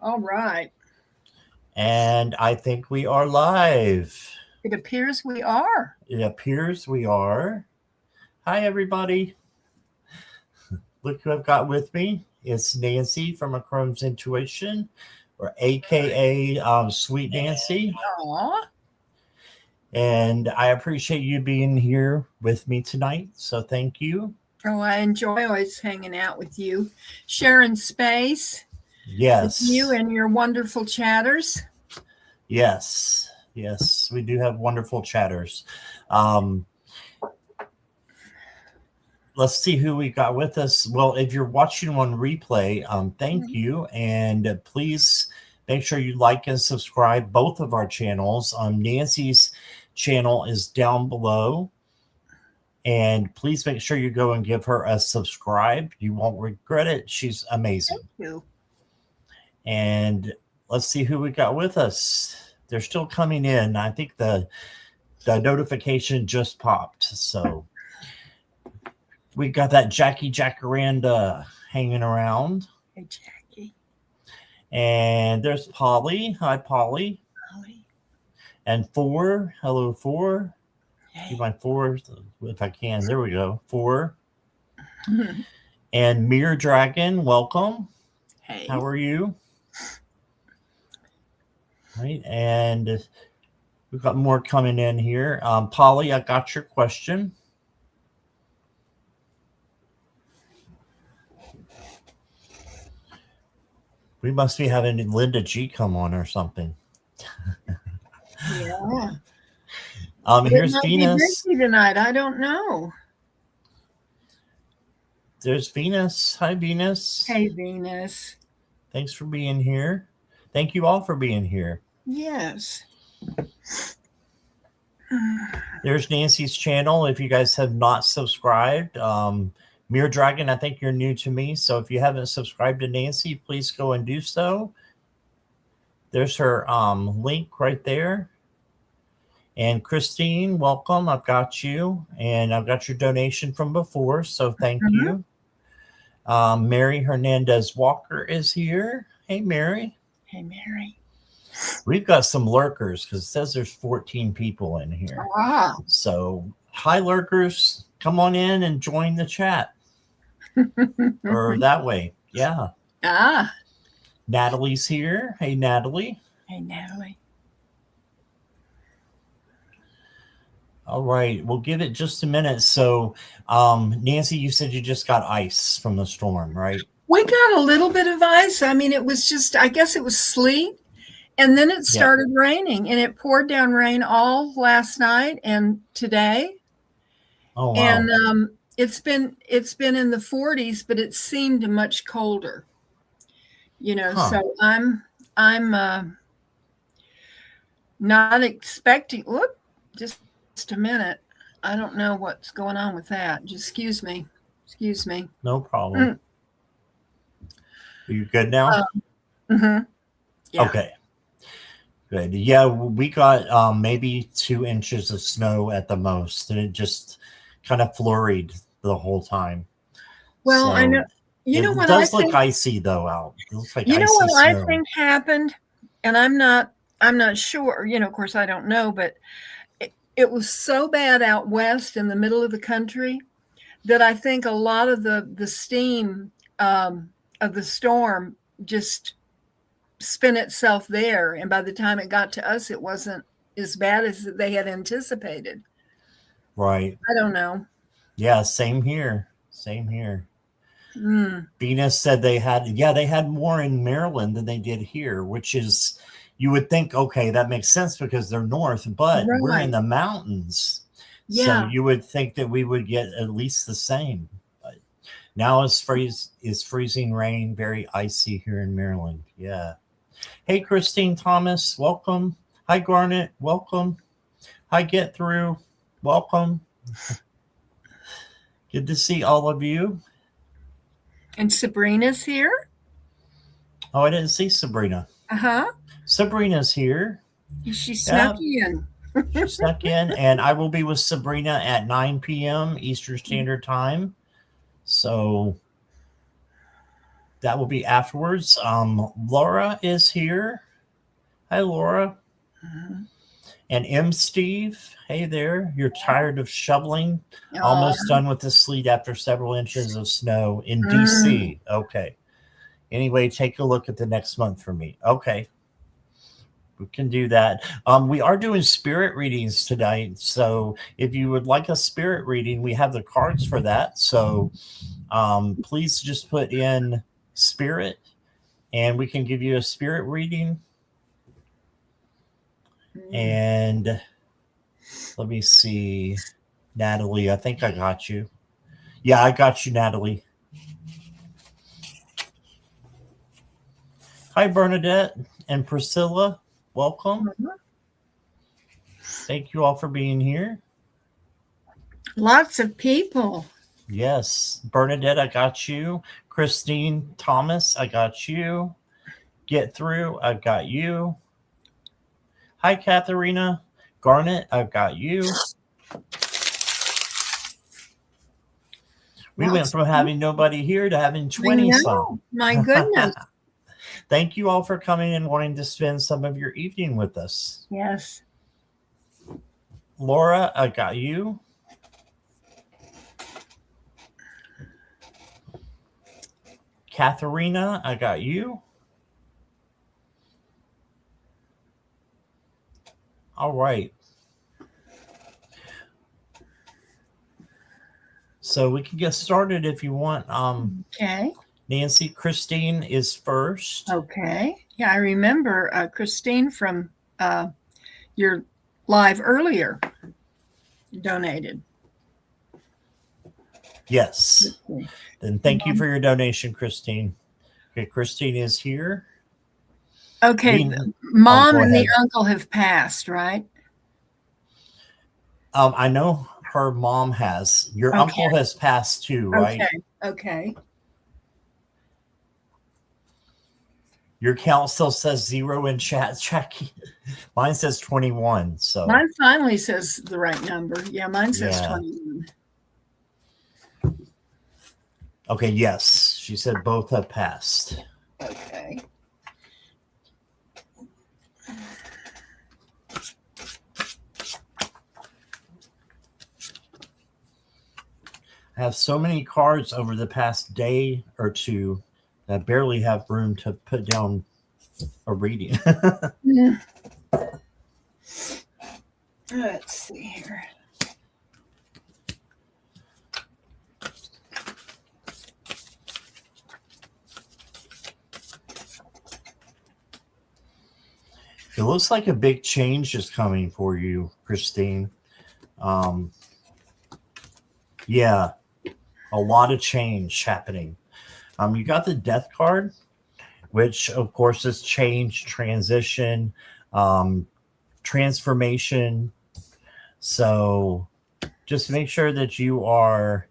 All right. And I think we are live. It appears we are. It appears we are. Hi, everybody. Look who I've got with me. It's Nancy from Chrome's Intuition, or AKA Sweet Nancy. Aw. And I appreciate you being here with me tonight. So thank you. Oh, I enjoy always hanging out with you, sharing space with Yes. you and your wonderful chatters. Yes. Yes. We do have wonderful chatters. Um, let's see who we got with us. Well, if you're watching on replay, thank you. And please make sure you like and subscribe both of our channels. Nancy's channel is down below. And please make sure you go and give her a subscribe. You won't regret it. She's amazing. Thank you. And let's see who we got with us. They're still coming in. I think the notification just popped. So we got that Jackie Jacaranda hanging around. Hey, Jackie. And there's Polly. Hi, Polly. Polly. And Four. Hello, Four. Hey. Do my Four if I can. There we go. Four. And Mirror Dragon, welcome. Hey. How are you? Right. And we've got more coming in here. Polly, I got your question. We must be having Linda G come on or something. Yeah. Here's It might Venus. be busy tonight. I don't know. There's Venus. Hi, Venus. Hey, Venus. Thanks for being here. Thank you all for being here. Yes. There's Nancy's channel. If you guys have not subscribed, Mirror Dragon, I think you're new to me. So if you haven't subscribed to Nancy, please go and do so. There's her link right there. And Christine, welcome. I've got you. And I've got your donation from before. So thank you. Mary Hernandez Walker is here. Hey, Mary. Hey, Mary. We've got some lurkers because it says there's 14 people in here. Wow. So hi, lurkers. Come on in and join the chat. Or that way. Yeah. Ah. Natalie's here. Hey, Natalie. Hey, Natalie. All right. We'll give it just a minute. So, Nancy, you said you just got ice from the storm, right? We got a little bit of ice. I mean, it was just, I guess it was sleet. And then it started raining, and it poured down rain all last night and today. Oh, wow. And it's been in the 40s, but it seemed much colder. You know, so I'm not expecting. Whoop, just a minute. I don't know what's going on with that. Just excuse me. Excuse me. No problem. Are you good now? Yeah. Okay. Good. Yeah, we got maybe 2 inches of snow at the most, and it just kind of flurried the whole time. Well, so I know. You know what? It does look icy though out. It looks like you know what snow. I think happened, and I'm not sure. You know, of course, I don't know, but it was so bad out west in the middle of the country that I think a lot of the steam of the storm just spin itself there, and by the time it got to us, it wasn't as bad as they had anticipated. Right. I don't know. Yeah, same here. Venus said they had more in Maryland than they did here, which is, you would think, okay, that makes sense because they're north, but we're in the mountains. Yeah. So you would think that we would get at least the same. But now it's freezing rain, very icy here in Maryland. Yeah. Hey, Christine Thomas, welcome. Hi, Garnet, welcome. Hi, Get Through, welcome. Good to see all of you. And Sabrina's here. Oh, I didn't see Sabrina. Sabrina's here. She snuck in. She snuck in, and I will be with Sabrina at 9 p.m. Eastern Standard Time. So that will be afterwards. Laura is here. Hi, Laura. Mhm. And M. Steve, hey there. You're tired of shoveling? Aw. Almost done with the sleet after several inches of snow in Mm. DC. Okay. Anyway, take a look at the next month for me. Okay. We can do that. We are doing spirit readings tonight. So if you would like a spirit reading, we have the cards for that. So please just put in spirit and we can give you a spirit reading. And let me see. Natalie, I think I got you. Yeah, I got you, Natalie. Hi, Bernadette and Priscilla. Welcome. Mhm. Thank you all for being here. Lots of people. Yes. Bernadette, I got you. Christine Thomas, I got you. Get through, I've got you. Hi, Katharina. Garnet, I've got you. We went from having nobody here to having 20 some. My goodness. Thank you all for coming and wanting to spend some of your evening with us. Yes. Laura, I got you. Katharina, I got you. All right. So we can get started if you want. Okay. Nancy, Christine is first. Okay. Yeah, I remember Christine from your live earlier donated. Yes. Then thank you for your donation, Christine. Okay, Christine is here. Okay. Mom and ahead. the uncle have passed, right? I know her mom has. Your Okay. uncle has passed too, right? Okay. Your count still says 0 in chat, Jackie. Mine says 21. So mine finally says the right number. Yeah, mine says 21. Okay, yes. She said both have passed. Okay. I have so many cards over the past day or two that I barely have room to put down a reading. Let's see here. It looks like a big change is coming for you, Christine. Yeah, a lot of change happening. You got the death card, which of course is change, transition, transformation. So just make sure that you are.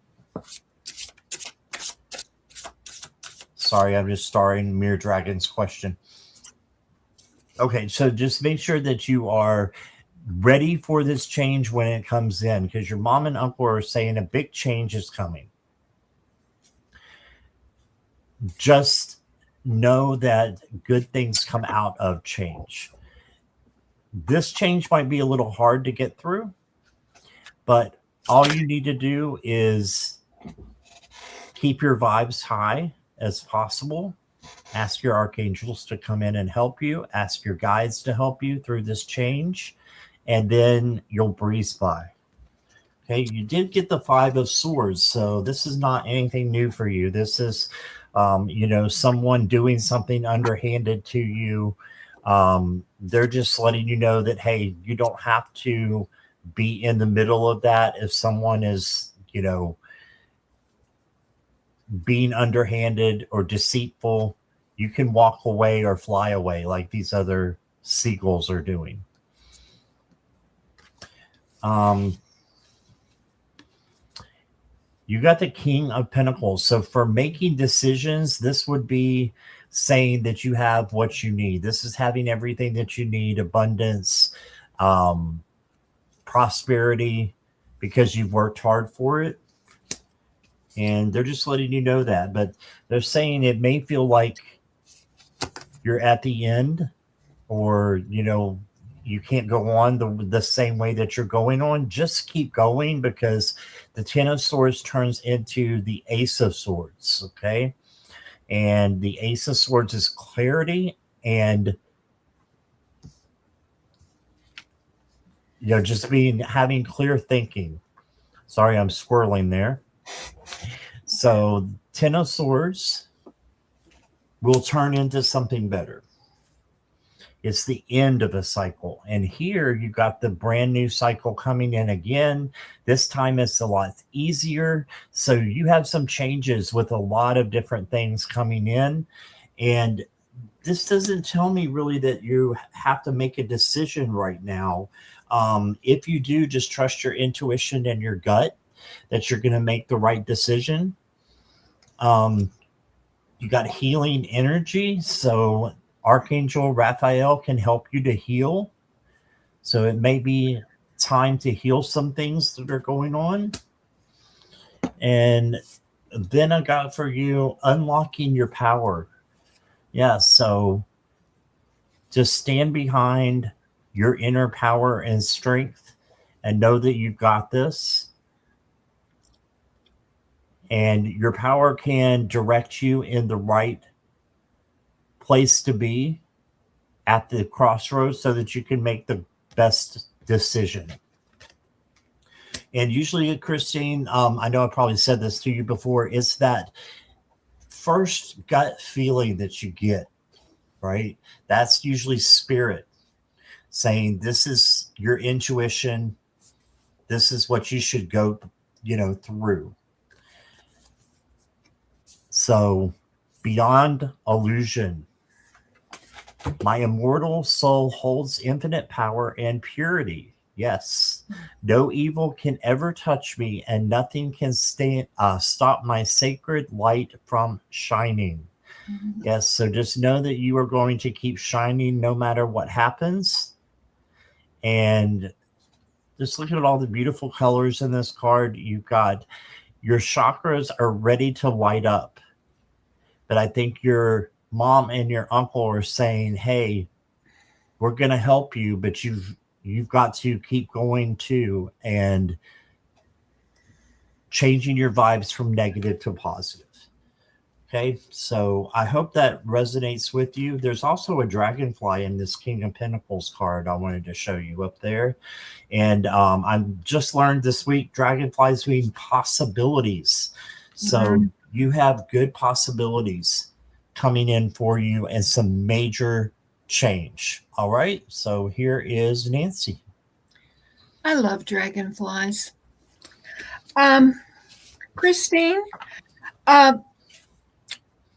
Sorry, I'm just starring Mere Dragon's question. Okay, so just make sure that you are ready for this change when it comes in, because your mom and uncle are saying a big change is coming. Just know that good things come out of change. This change might be a little hard to get through, but all you need to do is keep your vibes high as possible. Ask your archangels to come in and help you. Ask your guides to help you through this change, and then you'll breeze by. Okay, you did get the 5 of Swords, so this is not anything new for you. This is, someone doing something underhanded to you. They're just letting you know that, hey, you don't have to be in the middle of that. If someone is, being underhanded or deceitful, you can walk away or fly away like these other seagulls are doing. You got the King of Pentacles. So for making decisions, this would be saying that you have what you need. This is having everything that you need, abundance, prosperity, because you've worked hard for it. And they're just letting you know that. But they're saying it may feel like you're at the end, or, you can't go on the same way that you're going on. Just keep going, because the Ten of Swords turns into the Ace of Swords, okay? And the Ace of Swords is clarity and, just having clear thinking. Sorry, I'm swirling there. So Ten of Swords will turn into something better. It's the end of a cycle. And here you got the brand new cycle coming in again. This time it's a lot easier. So you have some changes with a lot of different things coming in. And this doesn't tell me really that you have to make a decision right now. If you do, just trust your intuition and your gut that you're going to make the right decision. You got healing energy. So Archangel Raphael can help you to heal. So it may be time to heal some things that are going on. And then I got for you unlocking your power. Yeah, so just stand behind your inner power and strength and know that you've got this. And your power can direct you in the right place to be at the crossroads so that you can make the best decision. And usually, Christine, I know I probably said this to you before, it's that first gut feeling that you get, right? That's usually spirit saying, this is your intuition. This is what you should go, through. So beyond illusion, my immortal soul holds infinite power and purity. Yes, no evil can ever touch me, and nothing can stop my sacred light from shining. Mm-hmm. Yes, so just know that you are going to keep shining no matter what happens. And just look at all the beautiful colors in this card. You've got your chakras are ready to light up. But I think your mom and your uncle are saying, hey, we're going to help you, but you've got to keep going too, and changing your vibes from negative to positive. Okay, so I hope that resonates with you. There's also a dragonfly in this King of Pentacles card I wanted to show you up there. And I've just learned this week, dragonflies mean possibilities. So you have good possibilities coming in for you and some major change. All right, so here is Nancy. I love dragonflies. Christine,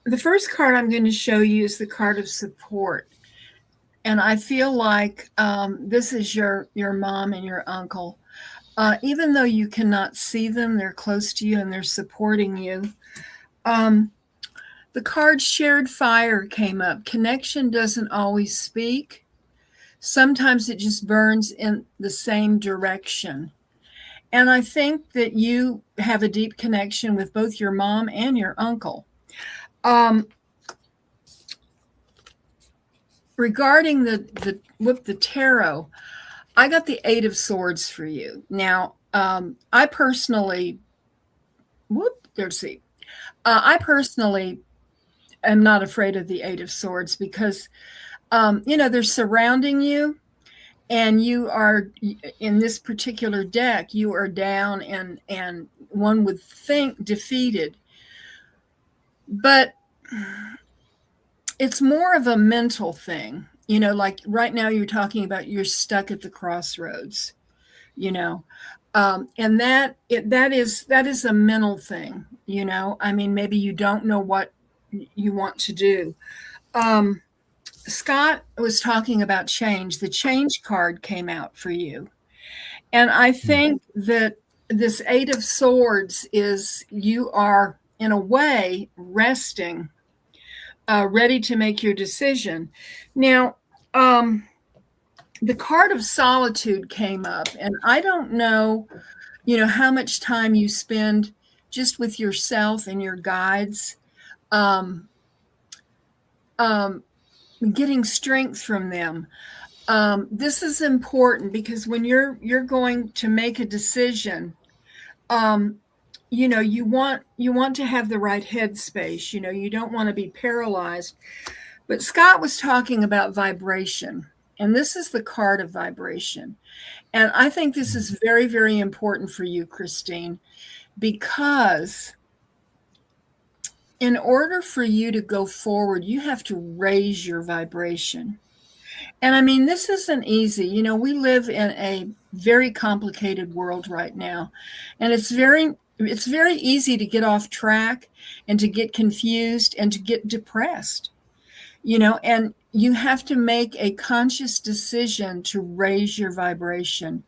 the first card I'm going to show you is the card of support. And I feel like this is your mom and your uncle. Even though you cannot see them, they're close to you and they're supporting you. The card Shared Fire came up. Connection doesn't always speak. Sometimes it just burns in the same direction. And I think that you have a deep connection with both your mom and your uncle. Regarding the tarot, I got the Eight of Swords for you. Now, I personally am not afraid of the Eight of Swords because, they're surrounding you, and you are, in this particular deck, you are down and one would think defeated. But it's more of a mental thing, like right now you're talking about you're stuck at the crossroads, and that is a mental thing, I mean, maybe you don't know what you want to do. Scott was talking about change. The change card came out for you. And I think that this Eight of Swords is, you are in a way resting, ready to make your decision. Now, the card of Solitude came up, and I don't know, how much time you spend just with yourself and your guides. Um, um, Getting strength from them. This is important because when you're going to make a decision, you know, you want to have the right headspace. You know, you don't want to be paralyzed. But Scott was talking about vibration, and this is the card of vibration. And I think this is very, very important for you, Christine, because in order for you to go forward, you have to raise your vibration. And I mean, this isn't easy. You know, we live in a very complicated world right now, and it's very easy to get off track and to get confused and to get depressed. You know, and you have to make a conscious decision to raise your vibration.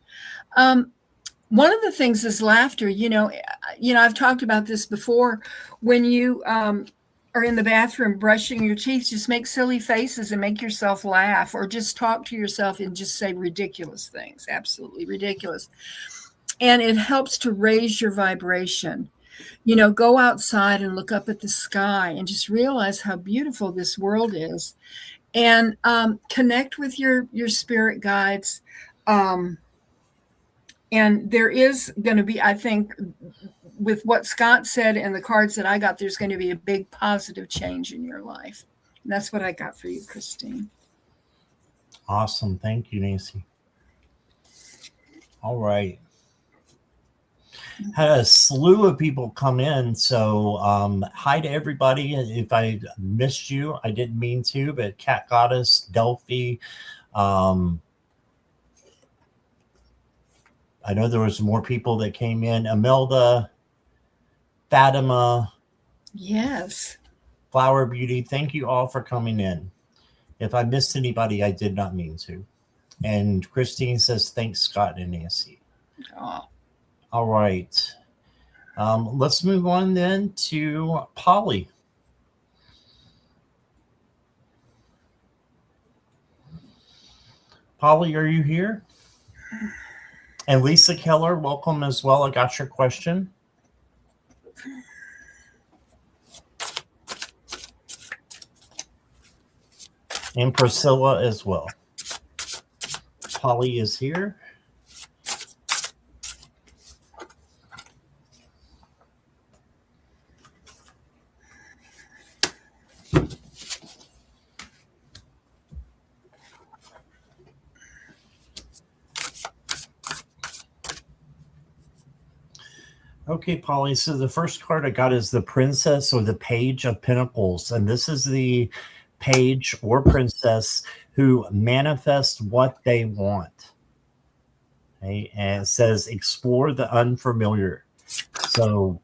One of the things is laughter. You know, I've talked about this before. When you are in the bathroom brushing your teeth, just make silly faces and make yourself laugh, or just talk to yourself and just say ridiculous things, absolutely ridiculous. And it helps to raise your vibration. You know, go outside and look up at the sky and just realize how beautiful this world is, and connect with your spirit guides. And there is going to be, I think, with what Scott said and the cards that I got, there's going to be a big positive change in your life. And that's what I got for you, Christine. Awesome. Thank you, Nancy. All right. Had a slew of people come in. So hi to everybody. If I missed you, I didn't mean to, but Cat Goddess, Delphi. I know there was more people that came in. Imelda, Fatima. Yes. Flower Beauty. Thank you all for coming in. If I missed anybody, I did not mean to. And Christine says, thanks, Scott and Nancy. Oh. All right. Let's move on then to Polly. Polly, are you here? And Lisa Keller, welcome as well. I got your question. And Priscilla as well. Polly is here. Okay, Polly. So the first card I got is the Princess or the Page of Pentacles. And this is the page or princess who manifests what they want. Okay, and it says explore the unfamiliar. So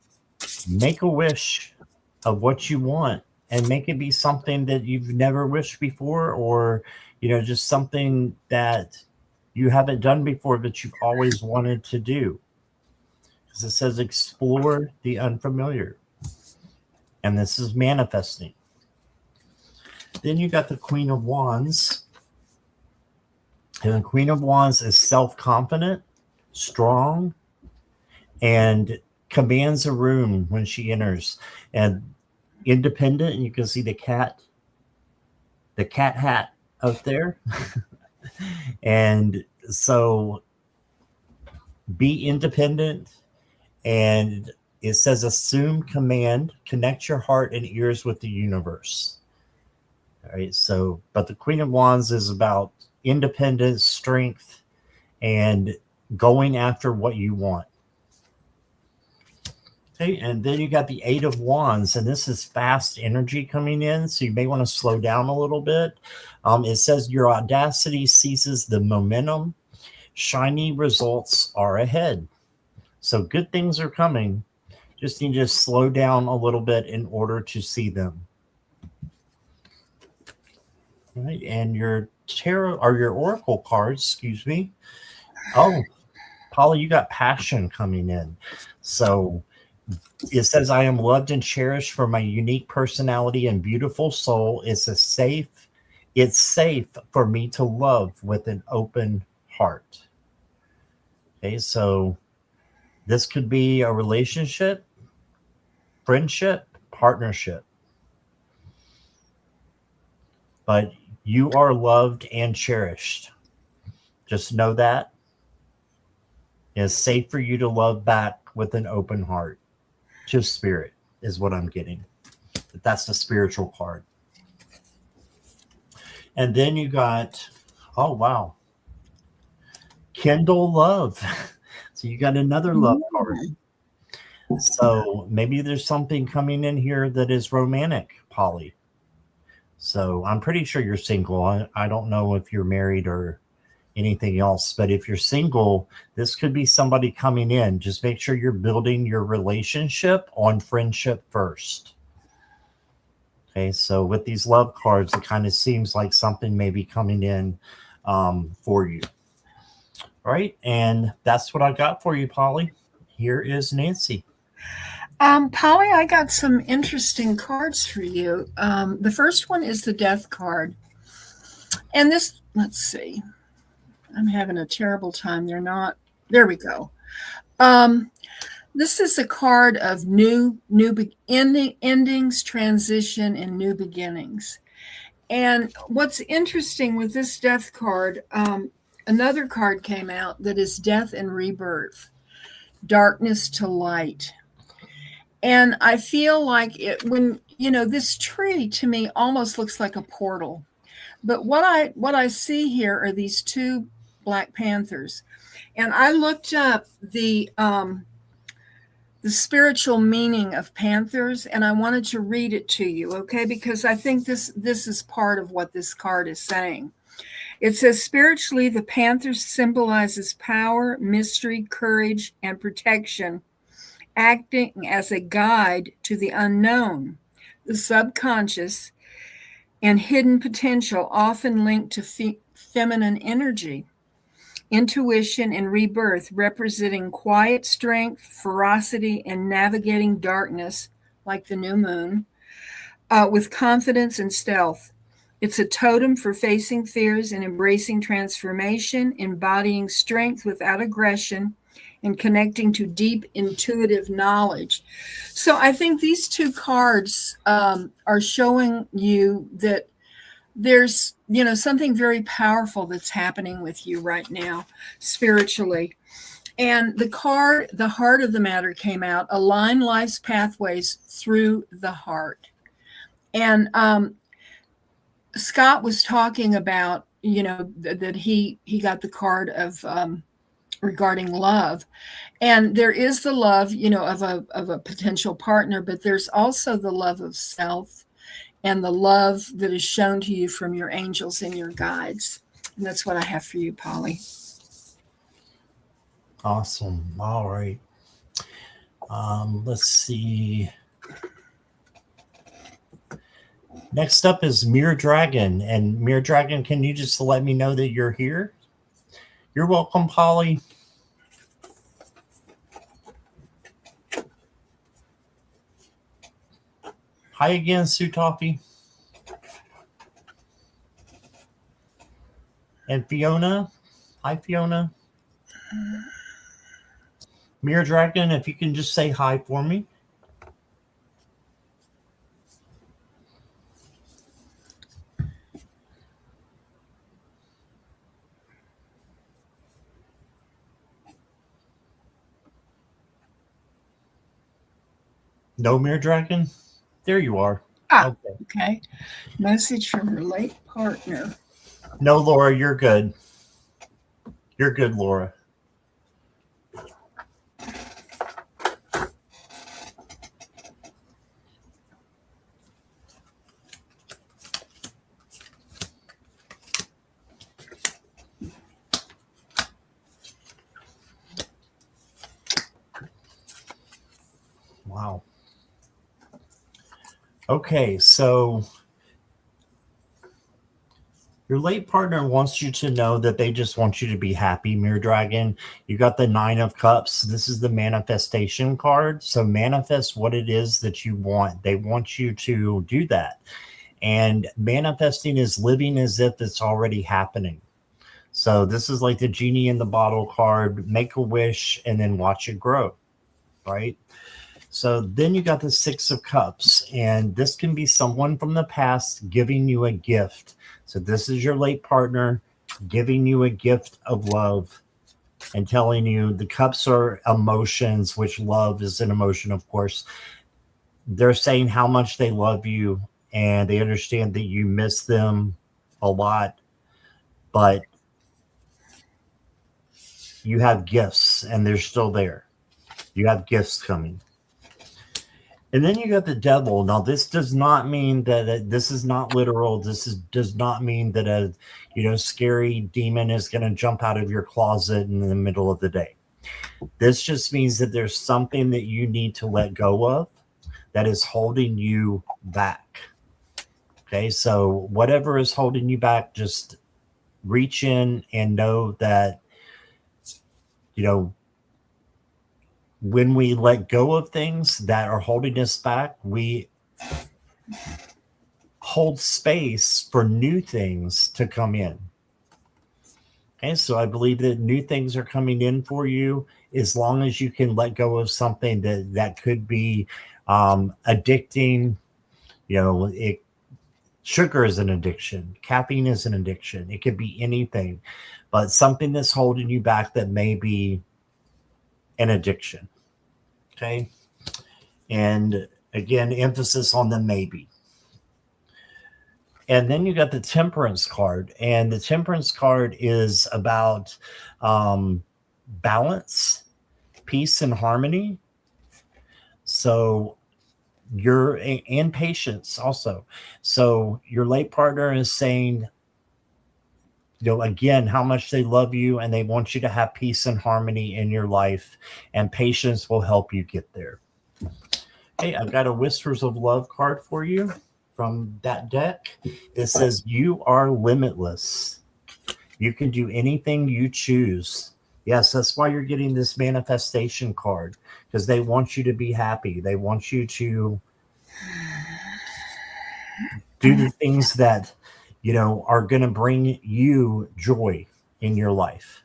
make a wish of what you want and make it be something that you've never wished before, or, you know, just something that you haven't done before that you've always wanted to do. Because it says explore the unfamiliar. And this is manifesting. Then you got the Queen of Wands. And the Queen of Wands is self-confident, strong, and commands a room when she enters. And independent, and you can see the cat hat out there. And so be independent. And it says assume command, connect your heart and ears with the universe. All right. So, but the Queen of Wands is about independence, strength, and going after what you want. Okay. And then you got the Eight of Wands, and this is fast energy coming in. So you may want to slow down a little bit. It says your audacity seizes the momentum. Shiny results are ahead. So good things are coming. Just need to slow down a little bit in order to see them. All right, and your tarot or your oracle cards, excuse me. Oh, Paula, you got passion coming in. So it says, I am loved and cherished for my unique personality and beautiful soul. It's safe for me to love with an open heart. Okay, so this could be a relationship, friendship, partnership. But you are loved and cherished. Just know that. It's safe for you to love back with an open heart. Just spirit is what I'm getting. That's the spiritual card. And then you got, oh, wow. Kindle love. So you got another love card. So maybe there's something coming in here that is romantic, Polly. So I'm pretty sure you're single. I don't know if you're married or anything else, but if you're single, this could be somebody coming in. Just make sure you're building your relationship on friendship first. Okay, so with these love cards, it kind of seems like something may be coming in for you. All right, and that's what I got for you, Polly. Here is Nancy. Polly, I got some interesting cards for you. The first one is the Death card. And this, let's see. I'm having a terrible time. They're not. There we go. This is a card of new endings, transition, and new beginnings. And what's interesting with this Death card, another card came out that is Death and Rebirth, darkness to light. And I feel like this tree to me almost looks like a portal. But what I see here are these two Black Panthers. And I looked up the spiritual meaning of panthers, and I wanted to read it to you, okay? Because I think this is part of what this card is saying. It says, spiritually, the panther symbolizes power, mystery, courage, and protection, acting as a guide to the unknown, the subconscious, and hidden potential, often linked to feminine energy, intuition, and rebirth, representing quiet strength, ferocity, and navigating darkness, like the new moon, with confidence and stealth. It's a totem for facing fears and embracing transformation, embodying strength without aggression, and connecting to deep intuitive knowledge. So I think these two cards are showing you that there's, something very powerful that's happening with you right now, spiritually. And the card, the heart of the matter, came out, align life's pathways through the heart. And Scott was talking about, that he got the card of regarding love. And there is the love, of a potential partner, but there's also the love of self and the love that is shown to you from your angels and your guides. And that's what I have for you, Polly. Awesome. All right. Let's see. Next up is Mirror Dragon. And Mirror Dragon, can you just let me know that you're here? You're welcome, Polly. Hi again, Sue Toffee. And Fiona. Hi, Fiona. Mirror Dragon, if you can just say hi for me. No, Mirror Dragon? There you are. Okay. Message from her late partner. No, Laura, you're good. You're good, Laura. Wow. Okay, so your late partner wants you to know that they just want you to be happy, Mirror Dragon. You got the 9 of Cups. This is the manifestation card. So manifest what it is that you want. They want you to do that. And manifesting is living as if it's already happening. So this is like the genie in the bottle card. Make a wish and then watch it grow, right? So then you got the Six of Cups, and this can be someone from the past giving you a gift. So this is your late partner giving you a gift of love and telling you the cups are emotions, which love is an emotion, of course. They're saying how much they love you and they understand that you miss them a lot, but you have gifts and they're still there. You have gifts coming. And then you got the devil. Now, this does not mean that this is not literal. Does not mean that a scary demon is going to jump out of your closet in the middle of the day. This just means that there's something that you need to let go of that is holding you back. Okay, so whatever is holding you back, just reach in and know that, when we let go of things that are holding us back, we hold space for new things to come in. Okay, so I believe that new things are coming in for you as long as you can let go of something that could be addicting. Sugar is an addiction. Caffeine is an addiction. It could be anything, but something that's holding you back that may be an addiction. Okay. And again, emphasis on the maybe. And then you got the Temperance card, and the Temperance card is about balance, peace, and harmony. So and patience also. So your late partner is saying, again, how much they love you and they want you to have peace and harmony in your life, and patience will help you get there. Hey, I've got a Whispers of Love card for you from that deck. It says, you are limitless. You can do anything you choose. Yes, that's why you're getting this manifestation card, because they want you to be happy. They want you to do the things that, are going to bring you joy in your life.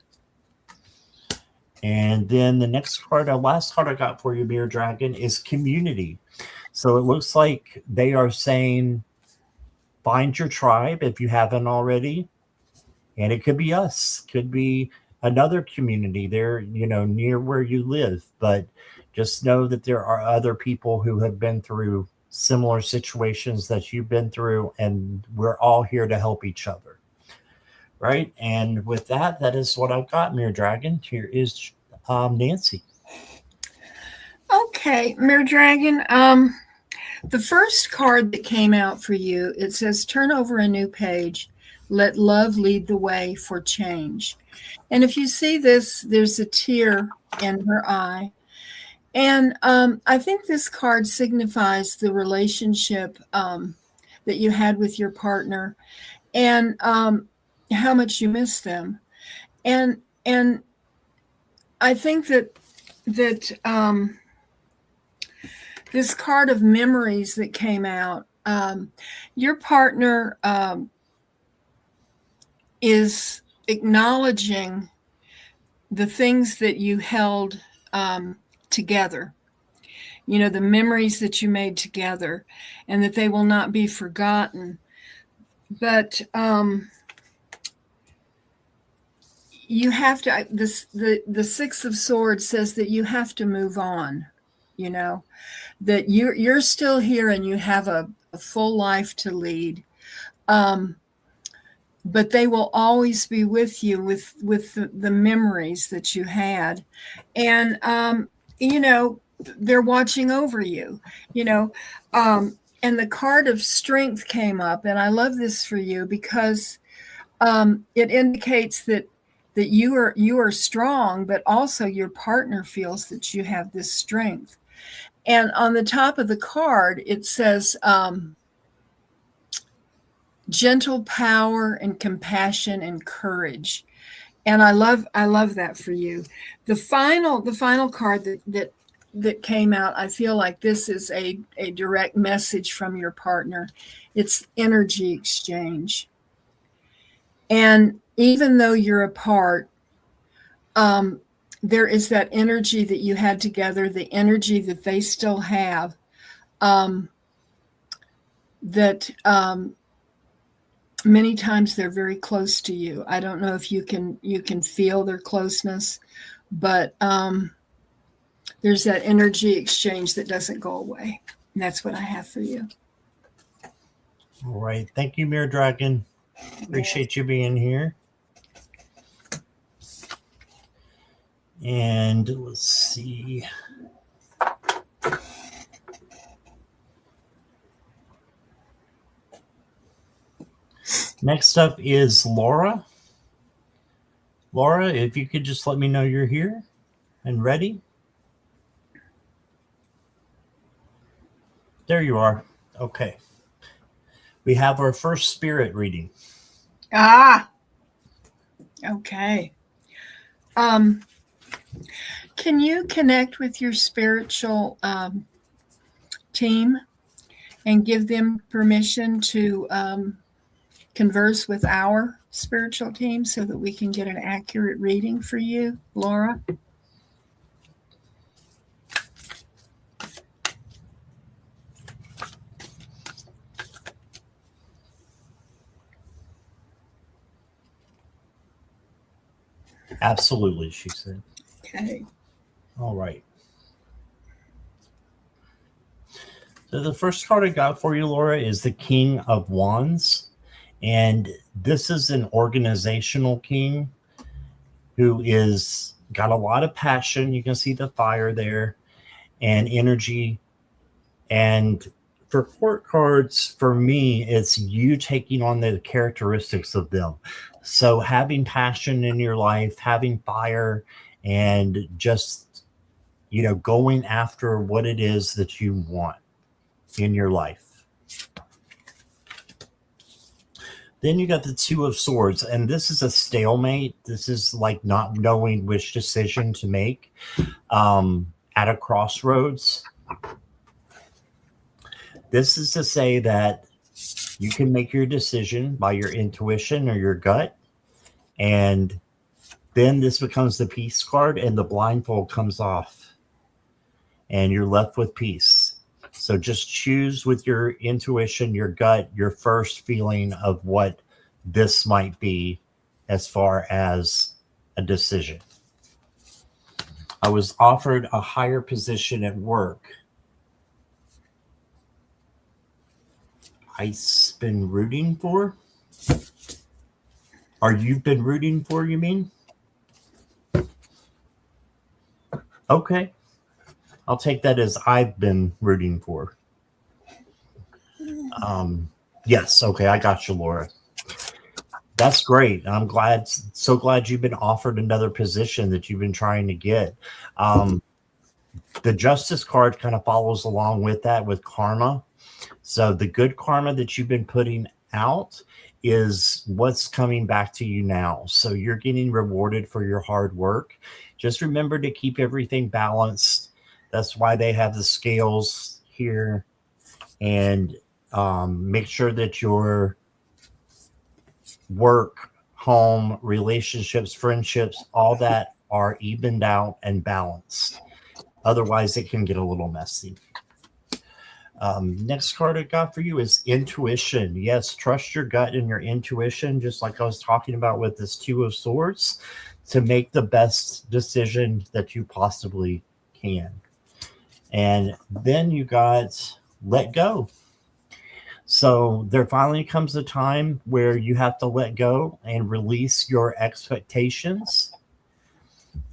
And then the next card, last card I got for you, Mirror Dragon, is community. So it looks like they are saying, find your tribe if you haven't already. And it could be us, could be another community there, near where you live. But just know that there are other people who have been through similar situations that you've been through, and we're all here to help each other. Right? And with that is what I've got, Mirror Dragon. Here is Nancy. Okay, Mirror Dragon. The first card that came out for you, it says, turn over a new page. Let love lead the way for change. And if you see this, there's a tear in her eye. And I think this card signifies the relationship that you had with your partner, and how much you miss them. And I think that this card of memories that came out, your partner is acknowledging the things that you held together, the memories that you made together, and that they will not be forgotten. But you have to, the Six of Swords says that you have to move on, that you're still here and you have a full life to lead. But they will always be with you with the memories that you had. And, they're watching over you, and the card of Strength came up. And I love this for you because it indicates that you are strong, but also your partner feels that you have this strength. And on the top of the card, it says, gentle power and compassion and courage. And I love that for you. The final card that came out, I feel like this is a direct message from your partner. It's energy exchange. And even though you're apart, there is that energy that you had together, the energy that they still have, that many times they're very close to you. I don't know if you can feel their closeness, but there's that energy exchange that doesn't go away. And that's what I have for you. All right. Thank you, Mirror Dragon. Appreciate you being here. And let's see. Next up is Laura. Laura, if you could just let me know you're here and ready. There you are. Okay. We have our first spirit reading. Okay. Can you connect with your spiritual team and give them permission to converse with our spiritual team so that we can get an accurate reading for you, Laura? Absolutely, she said. Okay. All right. So the first card I got for you, Laura, is the King of Wands. And this is an organizational king who is got a lot of passion. You can see the fire there and energy. And for court cards, for me, it's you taking on the characteristics of them. So having passion in your life, having fire, and just, going after what it is that you want in your life. Then you got the Two of Swords, and this is a stalemate. This is like not knowing which decision to make at a crossroads. This is to say that you can make your decision by your intuition or your gut, and then this becomes the peace card, and the blindfold comes off, and you're left with peace. So just choose with your intuition, your gut, your first feeling of what this might be as far as a decision. I was offered a higher position at work. I've been rooting for? Or you've been rooting for, you mean? Okay. I'll take that as I've been rooting for. Yes, okay, I got you, Laura. That's great. I'm so glad you've been offered another position that you've been trying to get. The Justice card kind of follows along with that, with karma. So the good karma that you've been putting out is what's coming back to you now. So you're getting rewarded for your hard work. Just remember to keep everything balanced. That's why they have the scales here. And make sure that your work, home, relationships, friendships, all that are evened out and balanced. Otherwise, it can get a little messy. Next card I got for you is intuition. Yes, trust your gut and your intuition, just like I was talking about with this Two of Swords, to make the best decision that you possibly can. And then you got let go. So there finally comes a time where you have to let go and release your expectations.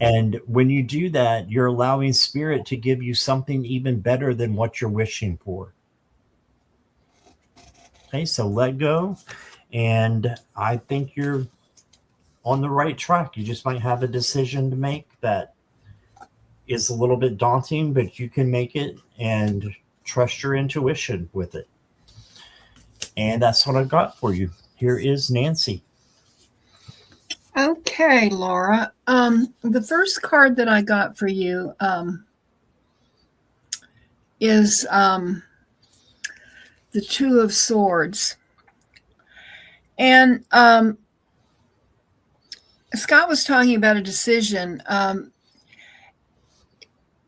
And when you do that, you're allowing spirit to give you something even better than what you're wishing for. Okay, so let go. And I think you're on the right track. You just might have a decision to make that is a little bit daunting, but you can make it and trust your intuition with it. And that's what I've got for you. Here is Nancy. Okay, Laura. The first card that I got for you is the Two of Swords. And Scott was talking about a decision.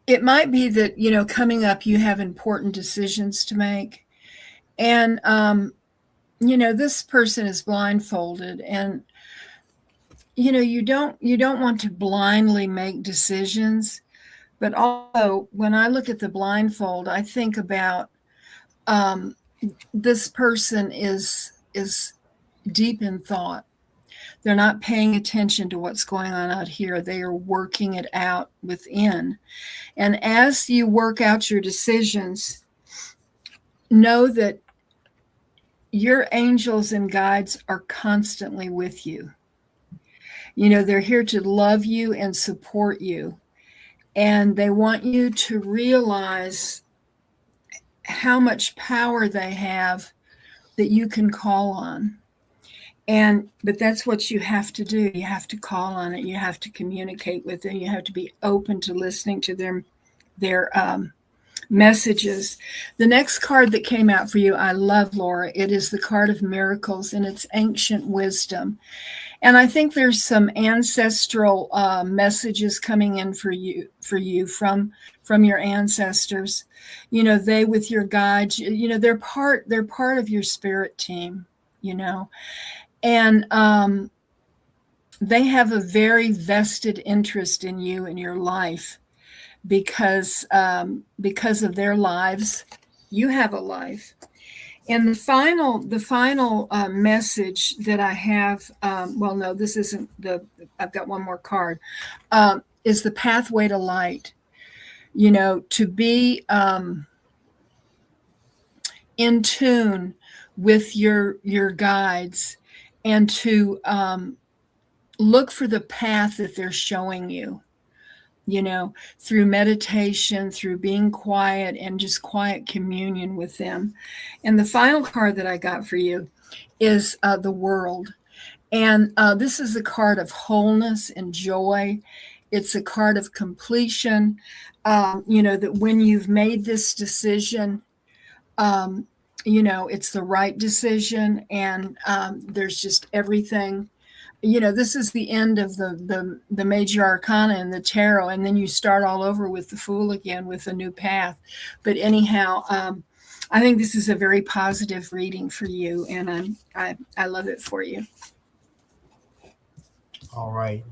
it might be that, coming up, you have important decisions to make. And, this person is blindfolded, and, you don't want to blindly make decisions. But also, when I look at the blindfold, I think about this person is deep in thought. They're not paying attention to what's going on out here. They are working it out within. And as you work out your decisions, know that your angels and guides are constantly with you. They're here to love you and support you. And they want you to realize how much power they have that you can call on. But that's what you have to do. You have to call on it. You have to communicate with them. You have to be open to listening to their messages. The next card that came out for you, I love, Laura. It is the card of miracles, and it's ancient wisdom. And I think there's some ancestral messages coming in for you from your ancestors. They with your guides. They're part of your spirit team. And they have a very vested interest in you and your life because of their lives. You have a life. And the final message that I have, no, this isn't I've got one more card, is the pathway to light. To be in tune with your guides, and to look for the path that they're showing you, through meditation, through being quiet and just quiet communion with them. And the final card that I got for you is the World. And this is a card of wholeness and joy. It's a card of completion, that when you've made this decision, it's the right decision, and there's just everything. This is the end of the major arcana in the tarot, and then you start all over with the Fool again with a new path. But anyhow, I think this is a very positive reading for you, and I love it for you. All right.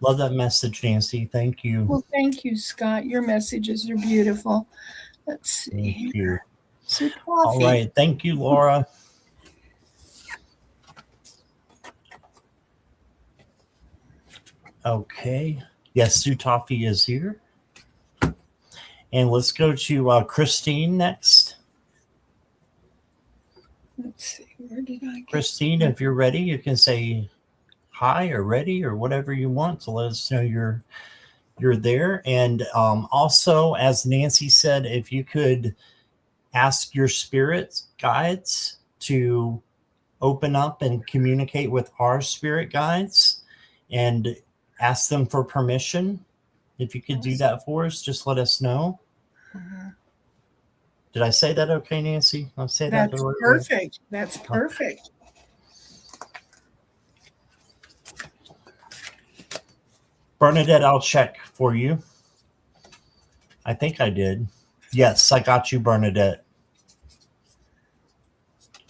Love that message, Nancy. Thank you. Well, thank you, Scott. Your messages are beautiful. Let's see. Thank you. So all right. Thank you, Laura. Okay. Yes, Sue Toffee is here. And let's go to Christine next. Let's see. Where did I get Christine, if you're ready, you can say hi or ready or whatever you want to let us know you're there. And also, as Nancy said, if you could ask your spirit guides to open up and communicate with our spirit guides and ask them for permission. If you could do that for us, just let us know. Uh-huh. Did I say that okay, Nancy? I'll say that. That's perfect. That's perfect. Bernadette, I'll check for you. I think I did. Yes, I got you, Bernadette.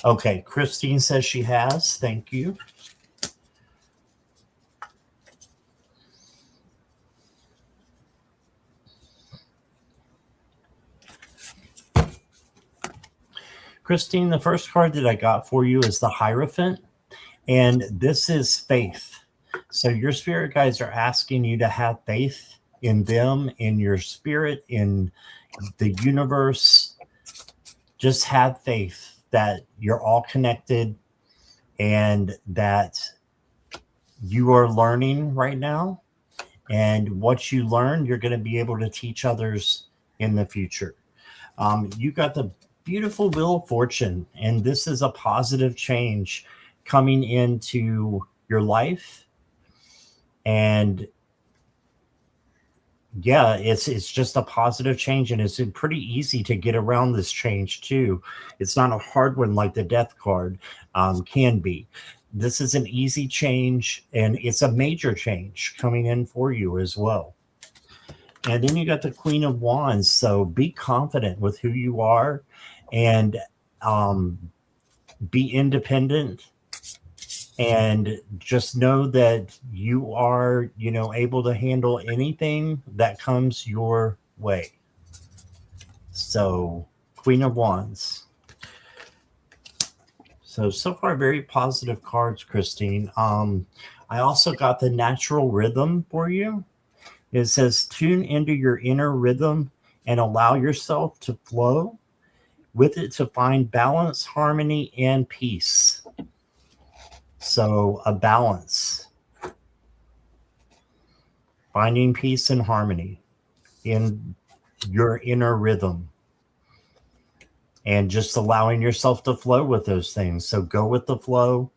Okay, Christine says she has. Thank you. Christine, the first card that I got for you is the Hierophant, and this is faith. So your spirit guides are asking you to have faith in them, in your spirit, in the universe. Just have faith that you're all connected and that you are learning right now. And what you learn, you're going to be able to teach others in the future. You got the beautiful Wheel of Fortune, and this is a positive change coming into your life. And yeah, it's just a positive change, and it's pretty easy to get around this change too. It's not a hard one like the Death card can be. This is an easy change, and it's a major change coming in for you as well. And then you got the Queen of Wands. So be confident with who you are and be independent. And just know that you are, able to handle anything that comes your way. So, Queen of Wands. So far, very positive cards, Christine. I also got the natural rhythm for you. It says, tune into your inner rhythm and allow yourself to flow with it to find balance, harmony, and peace. So a balance, finding peace and harmony in your inner rhythm, and just allowing yourself to flow with those things. So go with the flow.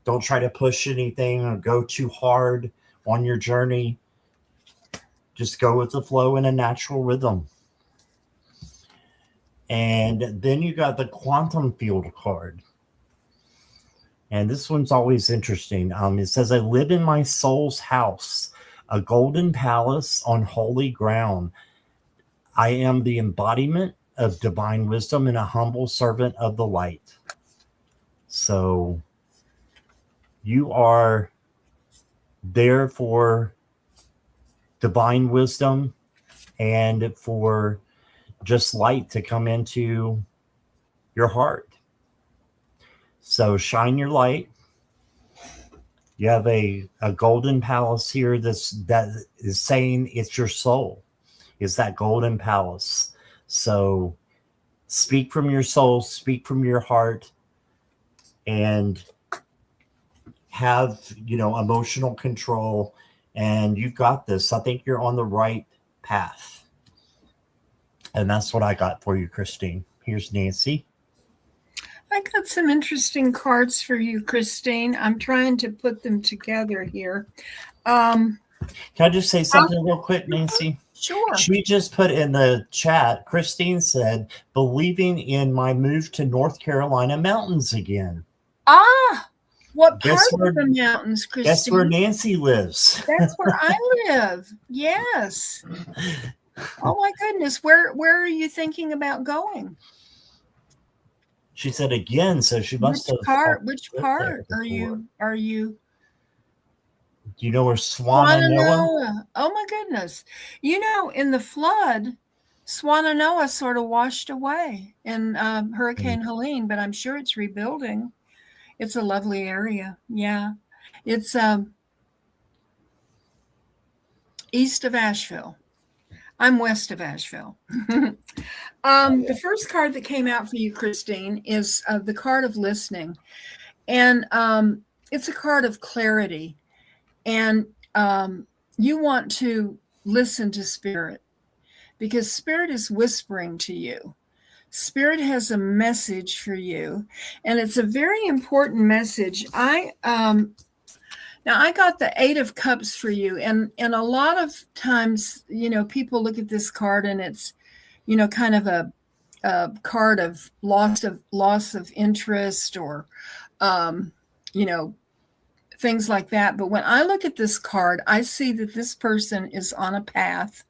Don't try to push anything or go too hard on your journey. Just go with the flow in a natural rhythm. And then you got the quantum field card. And this one's always interesting. It says, I live in my soul's house, a golden palace on holy ground. I am the embodiment of divine wisdom and a humble servant of the light. So you are there for divine wisdom and for just light to come into your heart. So shine your light. You have a golden palace here that is saying it's your soul. It's that golden palace. So speak from your soul, speak from your heart, and have, emotional control. And you've got this. I think you're on the right path. And that's what I got for you, Christine. Here's Nancy. I got some interesting cards for you, Christine. I'm trying to put them together here. Can I just say something real quick, Nancy? Sure. She just put in the chat, Christine said, believing in my move to North Carolina mountains again. What part of the mountains, Christine? That's where Nancy lives. That's where I live. Yes. Oh my goodness. Where are you thinking about going? She said again, so she must have. Which part are you? Do you know where Swannanoa? Oh my goodness. In the flood, Swannanoa sort of washed away in Hurricane Helene, but I'm sure it's rebuilding. It's a lovely area. Yeah. It's east of Asheville. I'm west of Asheville. The first card that came out for you, Christine, is the card of listening. And it's a card of clarity. And you want to listen to Spirit because Spirit is whispering to you. Spirit has a message for you, and it's a very important message. Now I got the 8 of Cups for you, and a lot of times, people look at this card and it's, kind of a card of loss of interest or, things like that. But when I look at this card, I see that this person is on a path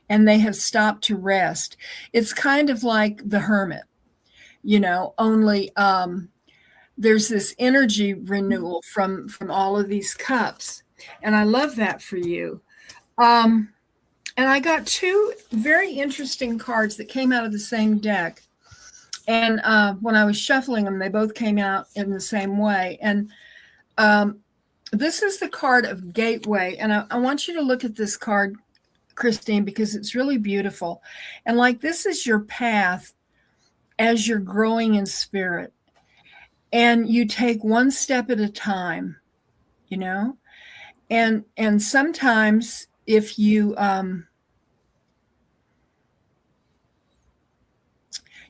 and they have stopped to rest. It's kind of like the Hermit, only there's this energy renewal from all of these cups. And I love that for you. And I got 2 very interesting cards that came out of the same deck. And when I was shuffling them, they both came out in the same way. And this is the card of Gateway. And I want you to look at this card, Christine, because it's really beautiful. And this is your path as you're growing in spirit. And you take one step at a time, and sometimes if you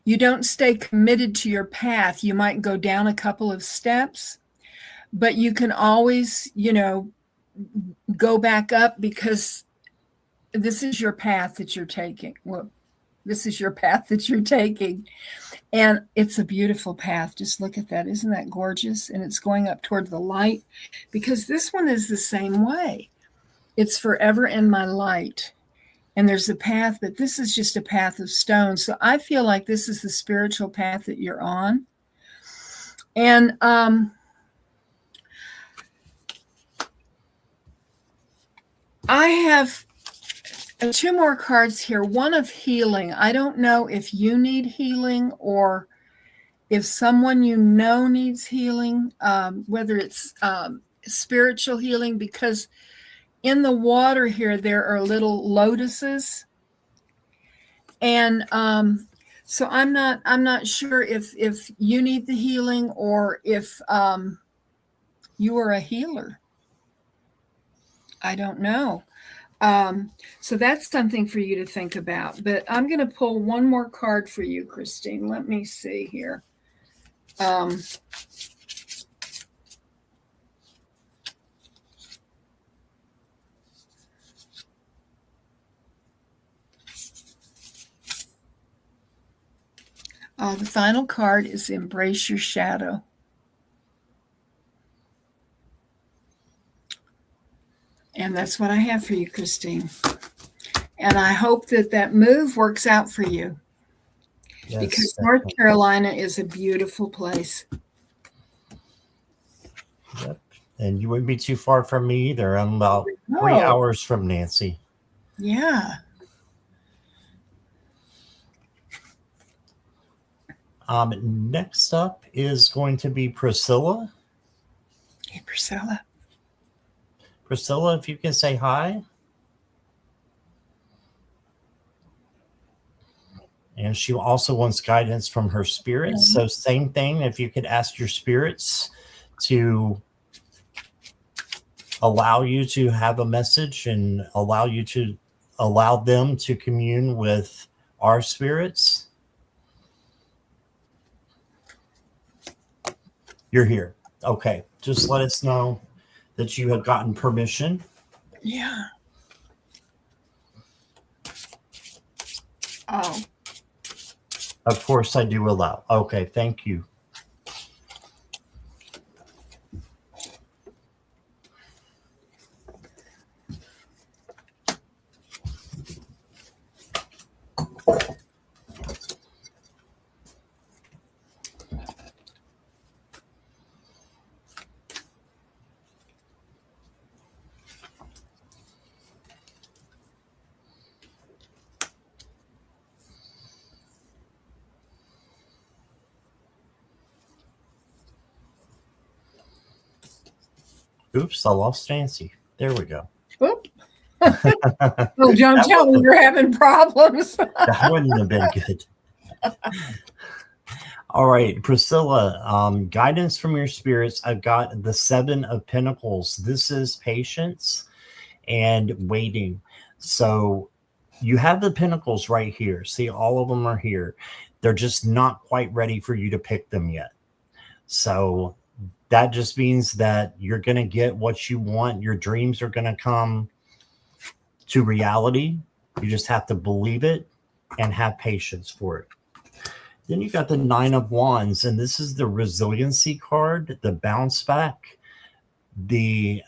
you don't stay committed to your path, you might go down a couple of steps, but you can always, go back up because this is your path that you're taking. Well, this is your path that you're taking. And it's a beautiful path. Just look at that. Isn't that gorgeous? And it's going up toward the light because this one is the same way. It's forever in my light. and there's a path, but this is just a path of stone. So I feel like this is the spiritual path that you're on. And I have two more cards here. One of healing. I don't know if you need healing or if someone you know needs healing, whether it's spiritual healing, because in the water here, there are little lotuses. And so I'm not sure if you need the healing or if you are a healer. I don't know. So that's something for you to think about. But I'm going to pull one more card for you, Christine. Let me see here. The final card is Embrace Your Shadow. And that's what I have for you, Christine. And I hope that move works out for you. Yes, because North Carolina is a beautiful place. Yep. And you wouldn't be too far from me either. I'm about 3 hours from Nancy. Yeah. Next up is going to be Priscilla. Hey, Priscilla. Priscilla, if you can say hi. And she also wants guidance from her spirits. Mm-hmm. So same thing, if you could ask your spirits to allow you to have a message and allow them to commune with our spirits. You're here. Okay. Just let us know that you have gotten permission. Yeah. Oh. Of course I do allow. Okay. Thank you. Oops, I lost Nancy. There we go. Oop. Oh, don't tell me you're having problems. That wouldn't have been good. All right, Priscilla, guidance from your spirits. I've got the 7 of Pentacles. This is patience and waiting. So you have the Pentacles right here. See, all of them are here. They're just not quite ready for you to pick them yet. So that just means that you're going to get what you want. Your dreams are going to come to reality. You just have to believe it and have patience for it. Then you got the 9 of Wands, and this is the resiliency card, the bounce back, the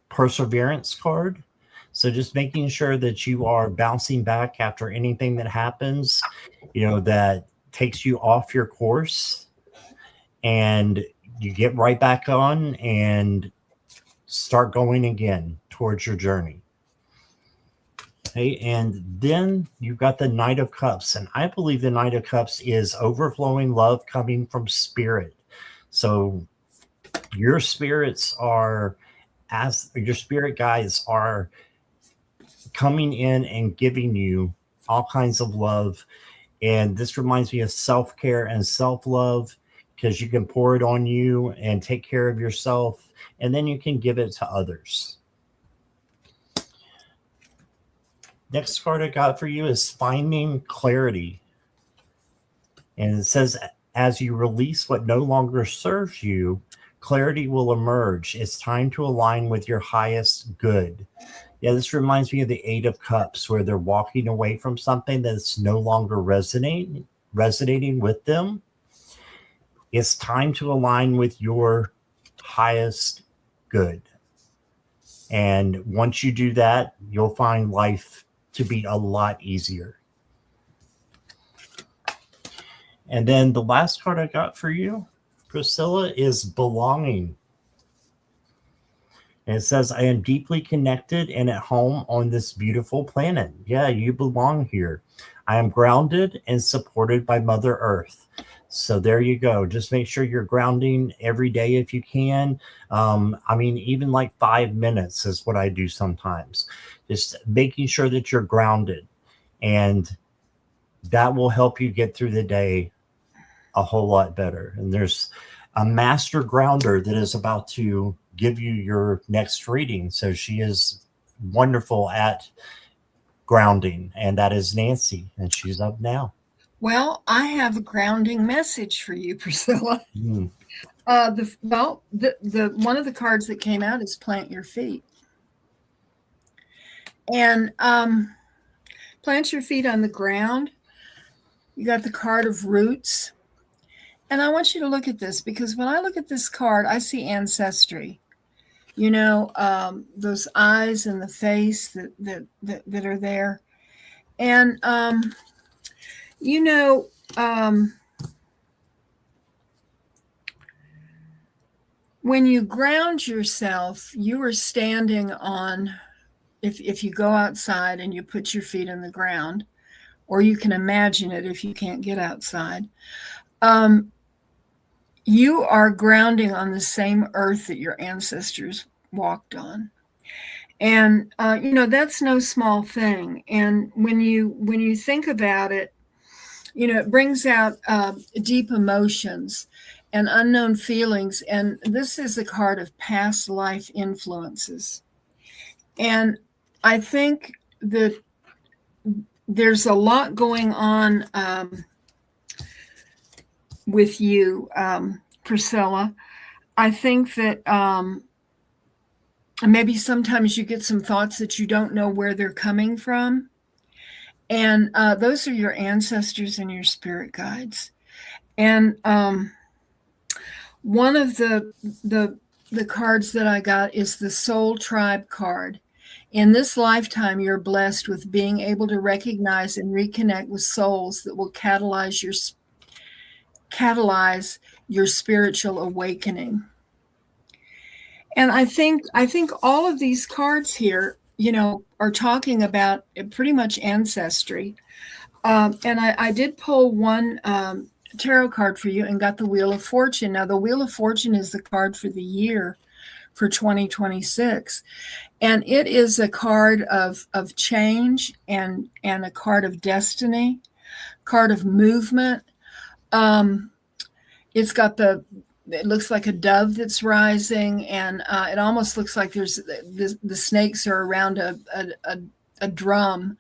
perseverance card. So just making sure that you are bouncing back after anything that happens, that takes you off your course, and you get right back on and start going again towards your journey. Okay, and then you've got the Knight of Cups, and I believe the Knight of Cups is overflowing love coming from spirit. So your spirits are, as your spirit guides are coming in and giving you all kinds of love. And this reminds me of self-care and self-love, because you can pour it on you and take care of yourself, and then you can give it to others. Next card I got for you is Finding Clarity. And it says, as you release what no longer serves you, clarity will emerge. It's time to align with your highest good. Yeah, this reminds me of the 8 of Cups, where they're walking away from something that's no longer resonating with them. It's time to align with your highest good. And once you do that, you'll find life to be a lot easier. And then the last card I got for you, Priscilla, is belonging. And it says, I am deeply connected and at home on this beautiful planet. Yeah, you belong here. I am grounded and supported by Mother Earth. So there you go. Just make sure you're grounding every day if you can. I mean, even like 5 minutes is what I do sometimes. Just making sure that you're grounded. And that will help you get through the day a whole lot better. And there's a master grounder that is about to give you your next reading. So she is wonderful at grounding, and that is Nancy, and she's up now. Well, I have a grounding message for you, Priscilla. Mm. The one of the cards that came out is plant your feet. And plant your feet on the ground. You got the card of roots. And I want you to look at this, because when I look at this card, I see ancestry. You know, those eyes and the face that are there. And, you know, when you ground yourself, you are standing on, if you go outside and you put your feet on the ground, or you can imagine it if you can't get outside, you are grounding on the same earth that your ancestors walked on. And, you know, that's no small thing. And when you think about it, you know, it brings out deep emotions and unknown feelings. And this is a card of past life influences. And I think that there's a lot going on with you, Priscilla. I think that maybe sometimes you get some thoughts that you don't know where they're coming from. And those are your ancestors and your spirit guides. And one of the cards that I got is the Soul Tribe card. In this lifetime, you're blessed with being able to recognize and reconnect with souls that will catalyze your spiritual awakening. And I think all of these cards here, you know, are talking about pretty much ancestry. And I did pull one tarot card for you and got the Wheel of Fortune. Now, the Wheel of Fortune is the card for the year for 2026. And it is a card of change and a card of destiny, card of movement. It's got it looks like a dove that's rising, and it almost looks like there's the snakes are around a drum.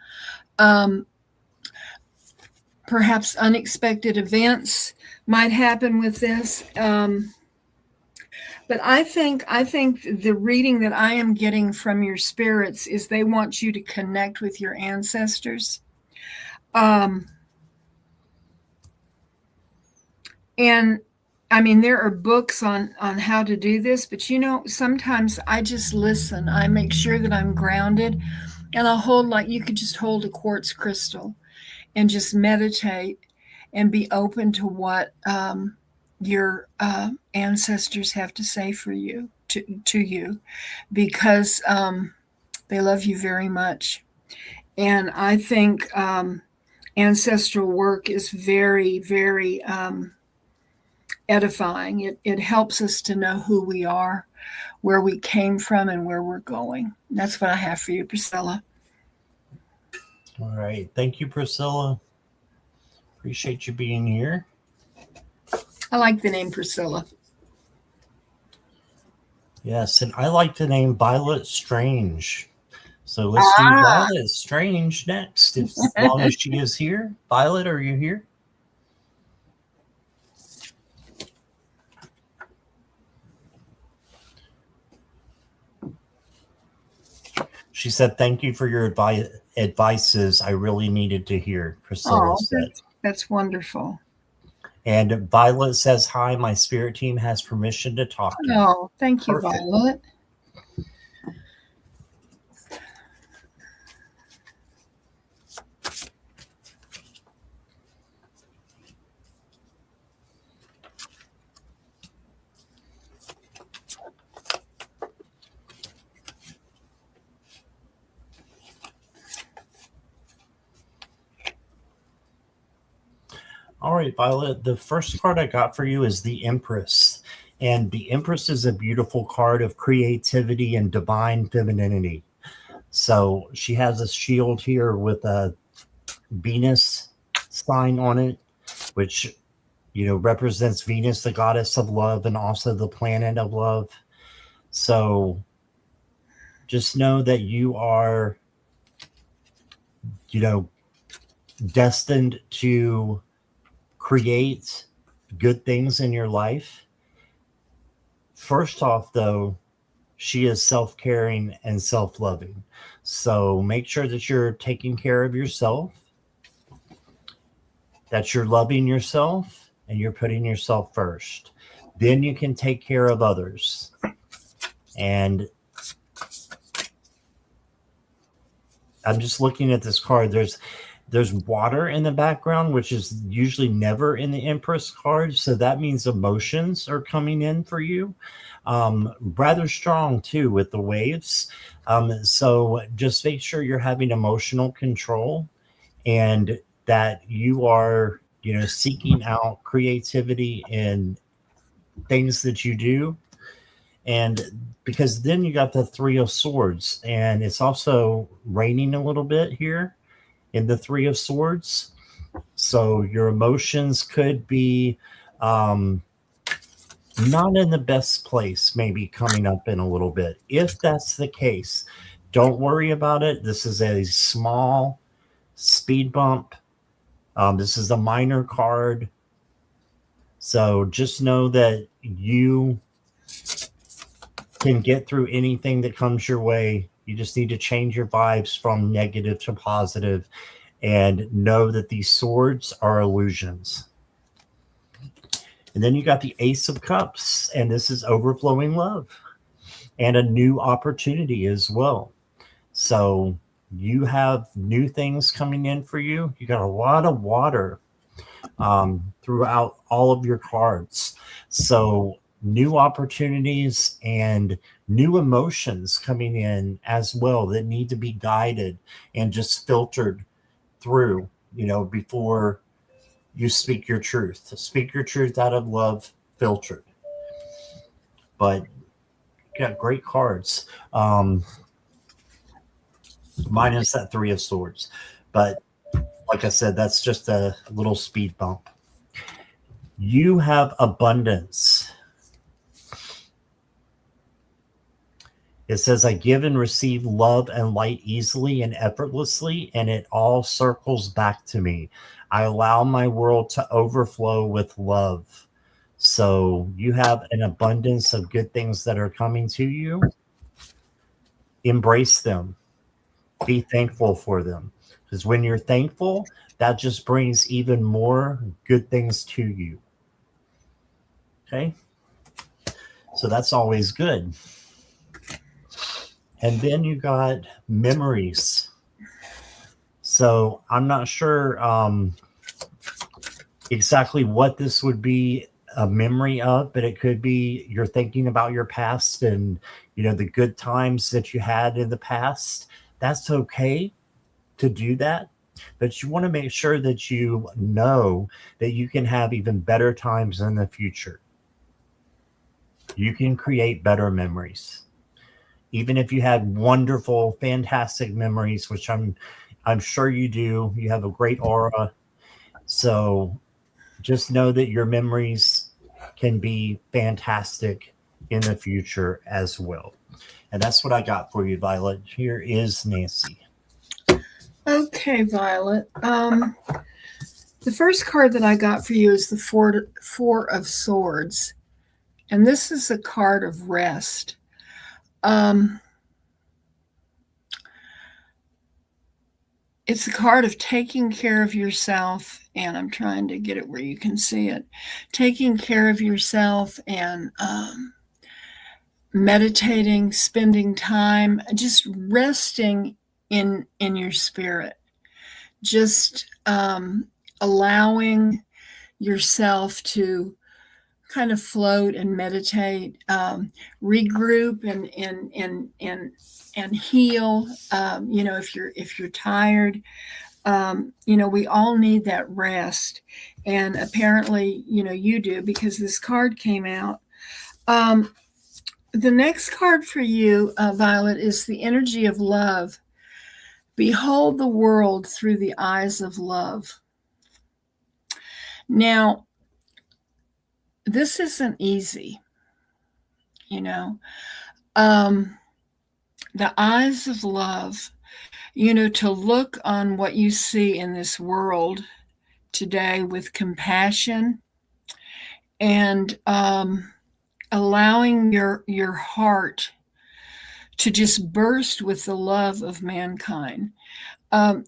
Perhaps unexpected events might happen with this. But I think the reading that I am getting from your spirits is they want you to connect with your ancestors. And I mean, there are books on how to do this, but you know, sometimes I just listen. I make sure that I'm grounded, and I'll hold, like you could just hold a quartz crystal and just meditate and be open to what your ancestors have to say for you, to you, because they love you very much. And I think ancestral work is very, very edifying. It helps us to know who we are, where we came from, and where we're going. That's what I have for you, Priscilla. All right. Thank you, Priscilla. Appreciate you being here. I like the name Priscilla. Yes, and I like the name Violet Strange. So let's do Violet Strange next, as long as she is here. Violet, are you here? She said, thank you for your advices. I really needed to hear, Priscilla said. That's wonderful. And Violet says, hi, my spirit team has permission to talk to you. Oh, thank you, Perfect. Violet. right, Violet. The first card I got for you is the Empress. And the Empress is a beautiful card of creativity and divine femininity. So she has a shield here with a Venus sign on it, which, represents Venus, the goddess of love, and also the planet of love. So just know that you are, destined to create good things in your life. First off, though, she is self-caring and self-loving. So make sure that you're taking care of yourself, that you're loving yourself, and you're putting yourself first. Then you can take care of others. And I'm just looking at this card. There's water in the background, which is usually never in the Empress card. So that means emotions are coming in for you. Rather strong too with the waves. So just make sure you're having emotional control and that you are, seeking out creativity in things that you do. And because then you got the Three of Swords, and it's also raining a little bit here in the Three of Swords. So your emotions could be not in the best place, maybe coming up in a little bit. If that's the case, don't worry about it. This is a small speed bump. This is a minor card. So just know that you can get through anything that comes your way. You just need to change your vibes from negative to positive and know that these swords are illusions. And then you got the Ace of Cups, and this is overflowing love and a new opportunity as well. So you have new things coming in for you. You got a lot of water throughout all of your cards. So new opportunities and new emotions coming in as well that need to be guided and just filtered through, before you speak your truth. Speak your truth out of love, filtered. But you got great cards. Minus that Three of Swords. But like I said, that's just a little speed bump. You have abundance. It says, I give and receive love and light easily and effortlessly, and it all circles back to me. I allow my world to overflow with love. So you have an abundance of good things that are coming to you. Embrace them. Be thankful for them. Because when you're thankful, that just brings even more good things to you. Okay? So that's always good. And then you got memories. So I'm not sure exactly what this would be a memory of, but it could be you're thinking about your past and, the good times that you had in the past. That's okay to do that. But you want to make sure that you know that you can have even better times in the future. You can create better memories. Even if you had wonderful, fantastic memories, which I'm sure you do. You have a great aura. So just know that your memories can be fantastic in the future as well. And that's what I got for you, Violet. Here is Nancy. Okay, Violet. The first card that I got for you is the Four of Swords. And this is a card of rest. It's a card of taking care of yourself, and I'm trying to get it where you can see it. Taking care of yourself and meditating, spending time, just resting in your spirit. Just allowing yourself to kind of float and meditate, regroup and heal. If you're tired, We all need that rest. And apparently, you do, because this card came out. The next card for you, Violet, is the energy of love. Behold the world through the eyes of love. Now, this isn't easy, the eyes of love, to look on what you see in this world today with compassion and allowing your heart to just burst with the love of mankind.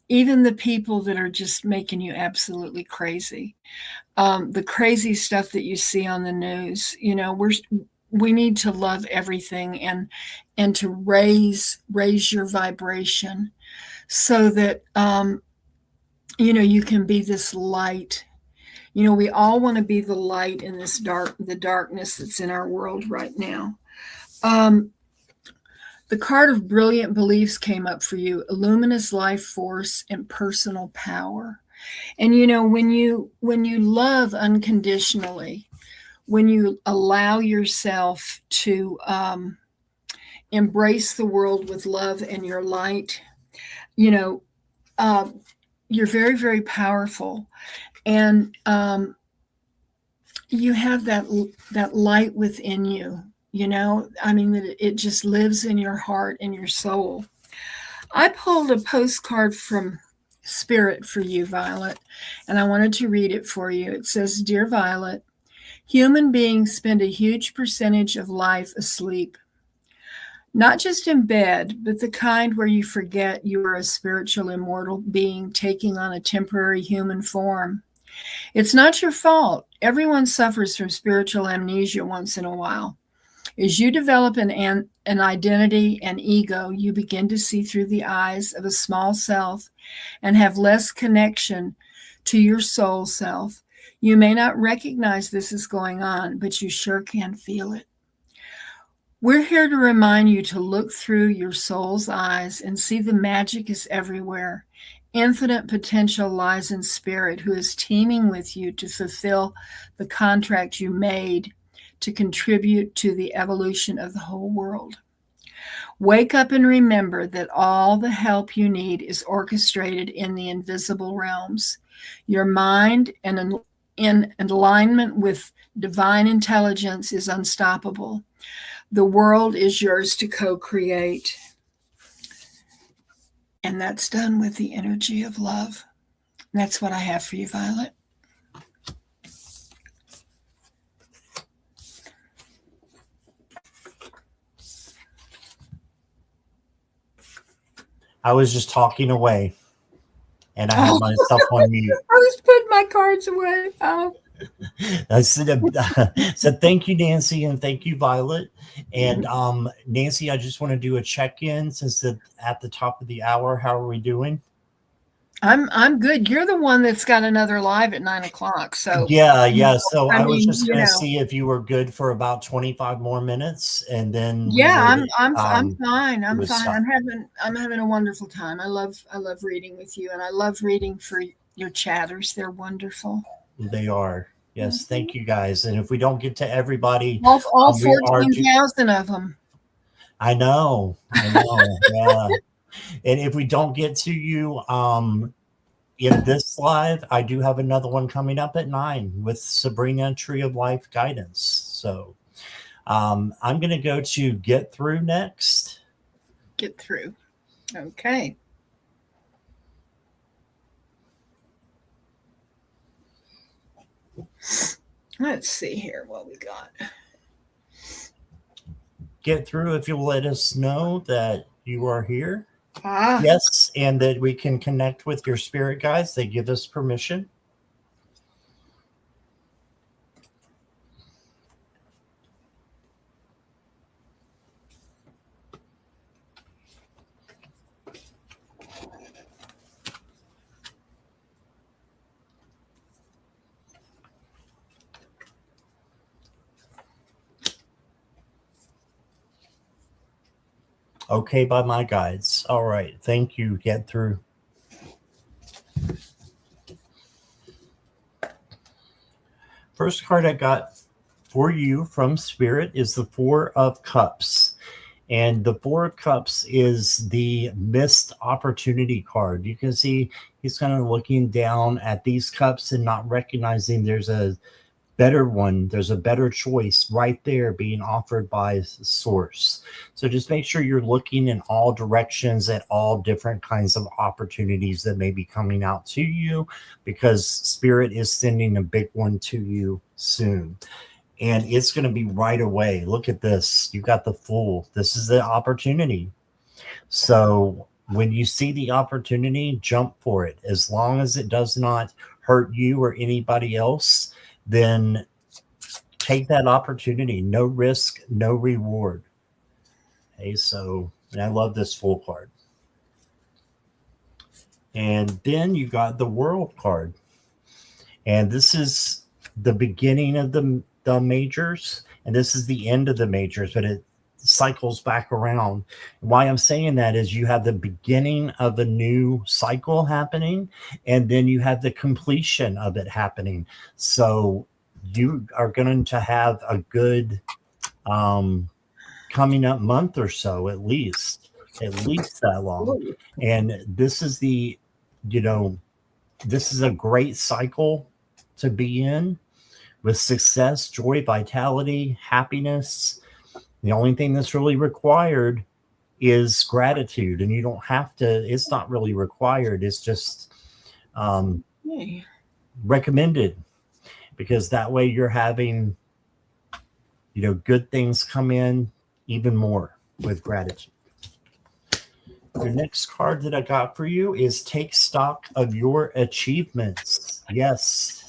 Even the people that are just making you absolutely crazy. The crazy stuff that you see on the news, we need to love everything and to raise your vibration so that you can be this light. We all want to be the light in the darkness that's in our world right now. The card of brilliant beliefs came up for you: luminous life force and personal power. And when you love unconditionally, when you allow yourself to embrace the world with love and your light, you're very, very powerful. And you have that light within you, that it just lives in your heart and your soul. I pulled a postcard from Spirit for you, Violet, and I wanted to read it for you. It says, "Dear Violet, human beings spend a huge percentage of life asleep. Not just in bed, but the kind where you forget you are a spiritual immortal being taking on a temporary human form. It's not your fault. Everyone suffers from spiritual amnesia once in a while. As you develop an identity and ego, you begin to see through the eyes of a small self and have less connection to your soul self. You may not recognize this is going on, but you sure can feel it. We're here to remind you to look through your soul's eyes and see the magic is everywhere. Infinite potential lies in Spirit, who is teaming with you to fulfill the contract you made to contribute to the evolution of the whole world. Wake up and remember that all the help you need is orchestrated in the invisible realms. Your mind, and in alignment with divine intelligence, is unstoppable. The world is yours to co-create." And that's done with the energy of love. And that's what I have for you, Violet. I was just talking away, and I had myself on mute. I was putting my cards away. I said thank you, Nancy, and thank you, Violet. And Nancy, I just want to do a check-in since at the top of the hour. How are we doing? I'm good. You're the one that's got another live at 9:00. So yeah. So I was mean, just going to see if you were good for about 25 more minutes, and then I'm fine. I'm fine. I'm having a wonderful time. I love reading with you, and I love reading for your chatters. They're wonderful. They are. Yes, thank you guys. And if we don't get to everybody, all 14,000 of them. I know. Yeah. And if we don't get to you in this live, I do have another one coming up at 9 with Sabrina, Tree of Life Guidance. So I'm going to go to Get Through next. Get Through. Okay. Let's see here what we got. Get Through, if you'll let us know that you are here. Ah. Yes, and that we can connect with your spirit guides. They give us permission. Okay, by my guides. All right. Thank you. Get Through. first card I got for you from Spirit is the Four of Cups. And the Four of Cups is the missed opportunity card. You can see he's kind of looking down at these cups and not recognizing there's a better one. There's a better choice right there being offered by source. So just make sure you're looking in all directions at all different kinds of opportunities that may be coming out to you, because Spirit is sending a big one to you soon. And it's going to be right away. Look at this. You got the Fool. This is the opportunity. So when you see the opportunity, jump for it. As long as it does not hurt you or anybody else, then take that opportunity. No risk, no reward. Okay, so, and I love this Fool card. And then you got the World card. And this is the beginning of the majors, and this is the end of the majors, but it cycles back around. Why I'm saying that is you have the beginning of a new cycle happening, and then you have the completion of it happening. So you are going to have a good coming up month or so, at least that long. And this is the, this is a great cycle to be in, with success, joy, vitality, happiness. The only thing that's really required is gratitude. And you don't have to, it's not really required. It's just recommended, because that way you're having, good things come in even more with gratitude. The next card that I got for you is Take Stock of Your Achievements. Yes.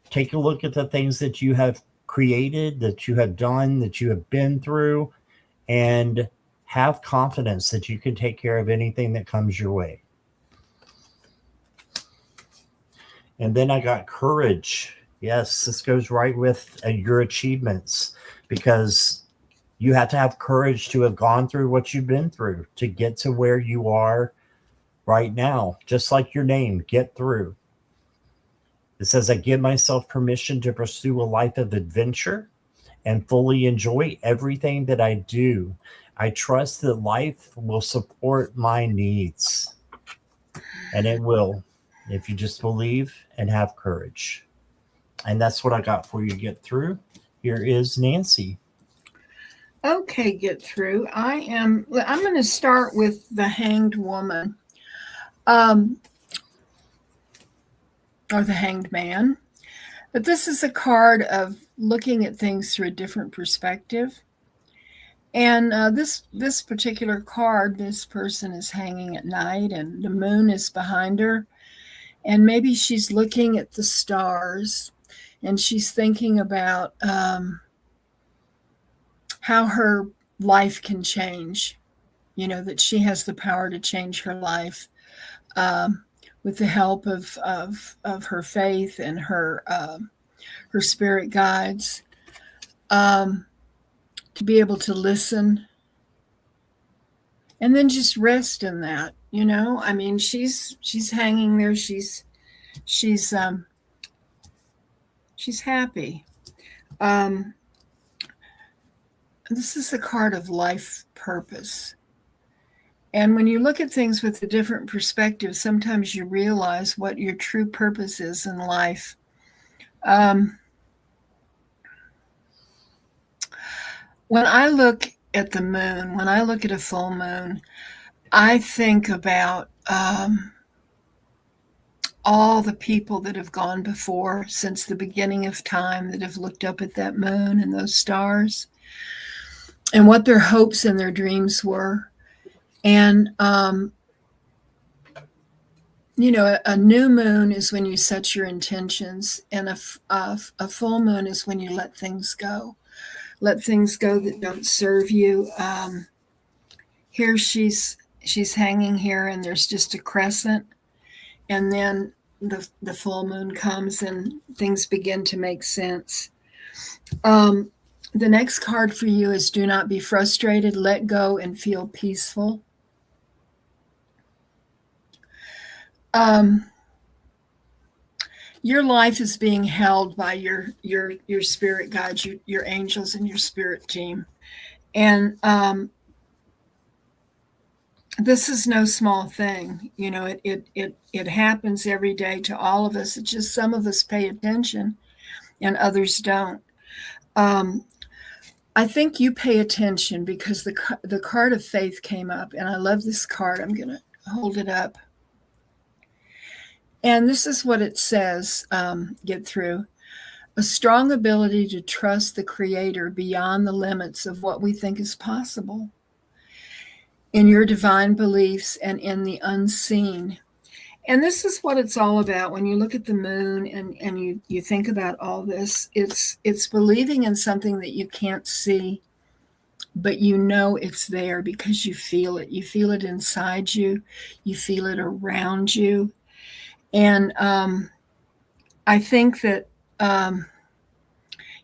Take a look at the things that you have created, that you have done, that you have been through, and have confidence that you can take care of anything that comes your way. And then I got Courage. Yes, this goes right with your achievements, because you have to have courage to have gone through what you've been through to get to where you are right now. Just like your name, Get Through. It says, I give myself permission to pursue a life of adventure and fully enjoy everything that I do. I trust that life will support my needs. And it will, if you just believe and have courage. And that's what I got for you, Get Through. Here is Nancy. Okay, Get Through. I'm going to start with the Hanged Woman. Or the Hanged Man. But this is a card of looking at things through a different perspective. And this particular card, this person is hanging at night and the moon is behind her. And maybe she's looking at the stars and she's thinking about how her life can change, that she has the power to change her life. With the help of her faith and her spirit guides, to be able to listen and then just rest in that. I mean, she's hanging there. She's happy. This is the card of life purpose. And when you look at things with a different perspective, sometimes you realize what your true purpose is in life. When I look at the moon, when I look at a full moon, I think about all the people that have gone before since the beginning of time that have looked up at that moon and those stars and what their hopes and their dreams were. And, a new moon is when you set your intentions, and a full moon is when you let things go that don't serve you. Here she's hanging here, and there's just a crescent, and then the full moon comes and things begin to make sense. The next card for you is Do Not Be Frustrated, Let Go and Feel Peaceful. your life is being held by your spirit guides, your angels, and your spirit team. And this is no small thing. It happens every day to all of us. It's just some of us pay attention and others don't. I think you pay attention because the card of faith came up, and I love this card. I'm going to hold it up. And this is what it says, get through. A strong ability to trust the Creator beyond the limits of what we think is possible, in your divine beliefs and in the unseen. And this is what it's all about. When you look at the moon and you think about all this, it's believing in something that you can't see, but you know it's there because you feel it. You feel it inside you. You feel it around you. And I think that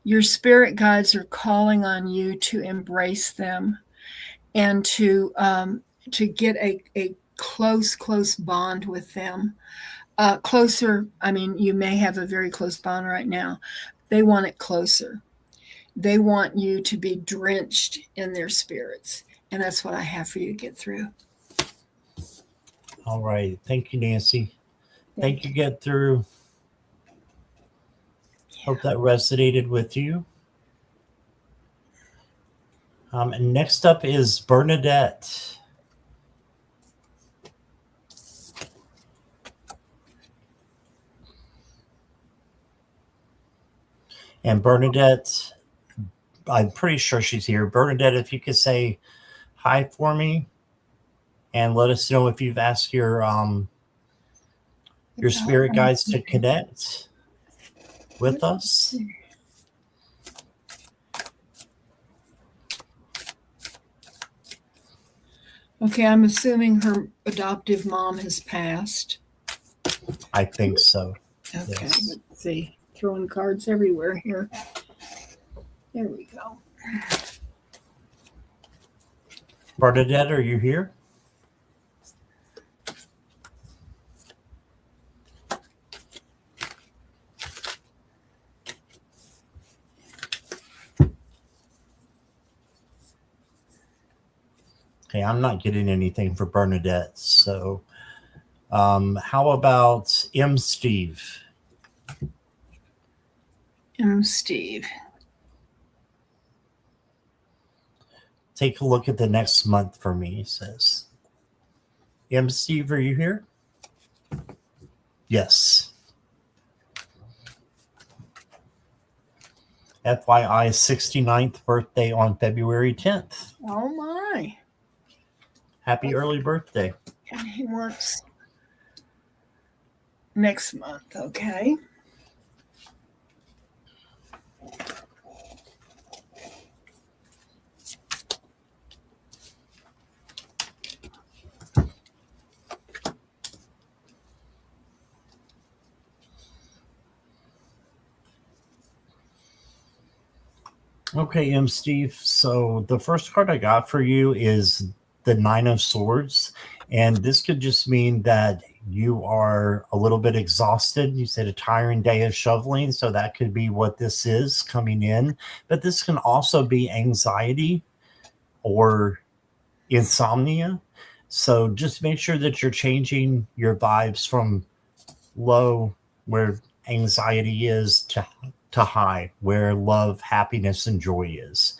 your spirit guides are calling on you to embrace them and to get a close bond with them. Closer, I mean, you may have a very close bond right now. They want it closer. They want you to be drenched in their spirits. And that's what I have for you to get through. All right. Thank you, Nancy. Thank you, Get Through. Hope that resonated with you. And next up is Bernadette. And Bernadette, I'm pretty sure she's here. Bernadette, if you could say hi for me and let us know if you've asked your spirit guides to connect with us. Okay, I'm assuming her adoptive mom has passed. I think so. Okay, Yes. let's see. Throwing cards everywhere here. There we go. Bernadette, are you here? Okay, I'm not getting anything for Bernadette. So how about M. Steve? Steve. Take a look at the next month for me, he says. M. Steve, are you here? Yes. FYI, 69th birthday on February 10th. Oh my. Happy early birthday. And he wants next month, okay? Okay, M. Steve. So the first card I got for you is the Nine of Swords. And this could just mean that you are a little bit exhausted. You said a tiring day of shoveling. So that could be what this is coming in. But this can also be anxiety or insomnia. So just make sure that you're changing your vibes from low, where anxiety is, to high, where love, happiness, and joy is.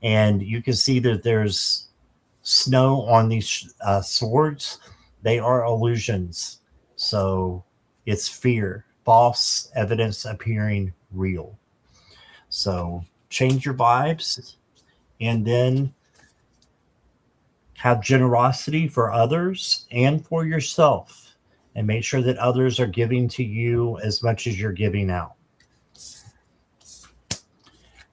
And you can see that there's snow on these swords. They are illusions. So it's fear, false evidence appearing real. So change your vibes and then have generosity for others and for yourself, and make sure that others are giving to you as much as you're giving out.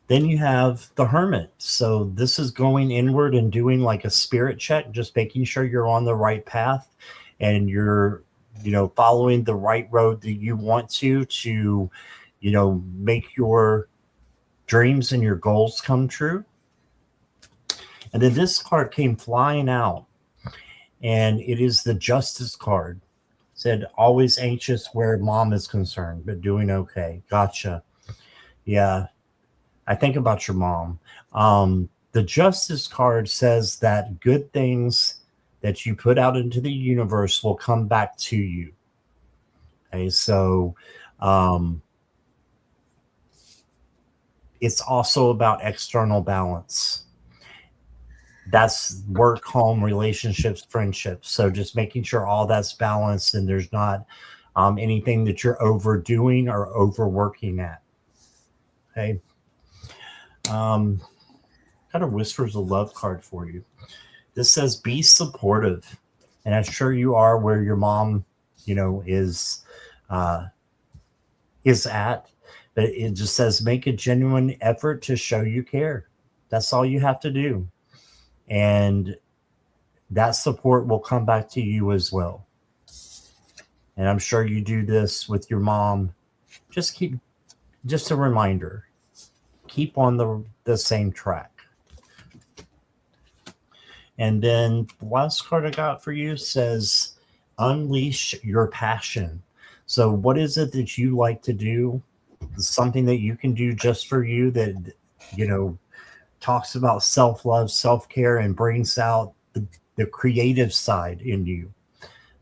Then you have the Hermit. So this is going inward and doing like a spirit check, just making sure you're on the right path and you're, following the right road that you want to, make your dreams and your goals come true. And then this card came flying out, and it is the Justice card. Said always anxious where mom is concerned, but doing okay. Gotcha. Yeah, I think about your mom. The Justice card says that good things that you put out into the universe will come back to you. Okay, so it's also about external balance. That's work, home, relationships, friendships. So just making sure all that's balanced and there's not anything that you're overdoing or overworking at. Okay. Kind of whispers a love card for you. This says be supportive, and I'm sure you are where your mom, is at. But it just says make a genuine effort to show you care. That's all you have to do. And that support will come back to you as well. And I'm sure you do this with your mom. Just a reminder, keep on the same track. And then the last card I got for you says unleash your passion. So what is it that you like to do? Something that you can do just for you that, talks about self-love, self-care, and brings out the creative side in you.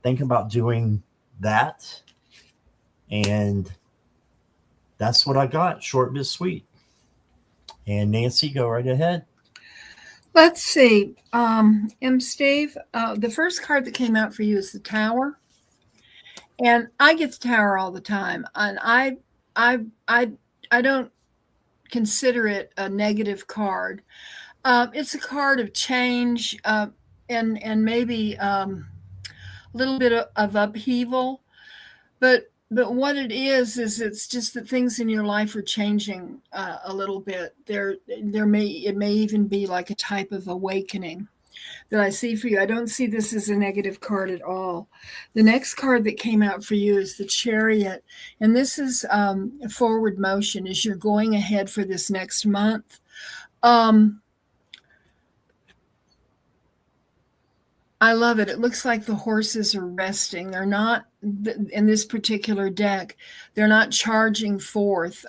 Think about doing that. And that's what I got. Short but sweet. And Nancy, go right ahead. Let's see. Steve, the first card that came out for you is the Tower. And I get the Tower all the time. And I don't consider it a negative card. It's a card of change and maybe a little bit of upheaval, but what it is it's just that things in your life are changing a little bit. It may even be like a type of awakening that I see for you. I don't see this as a negative card at all. The next card that came out for you is the Chariot, and this is forward motion as you're going ahead for this next month. I love it. It looks like the horses are resting. They're not, in this particular deck, they're not charging forth.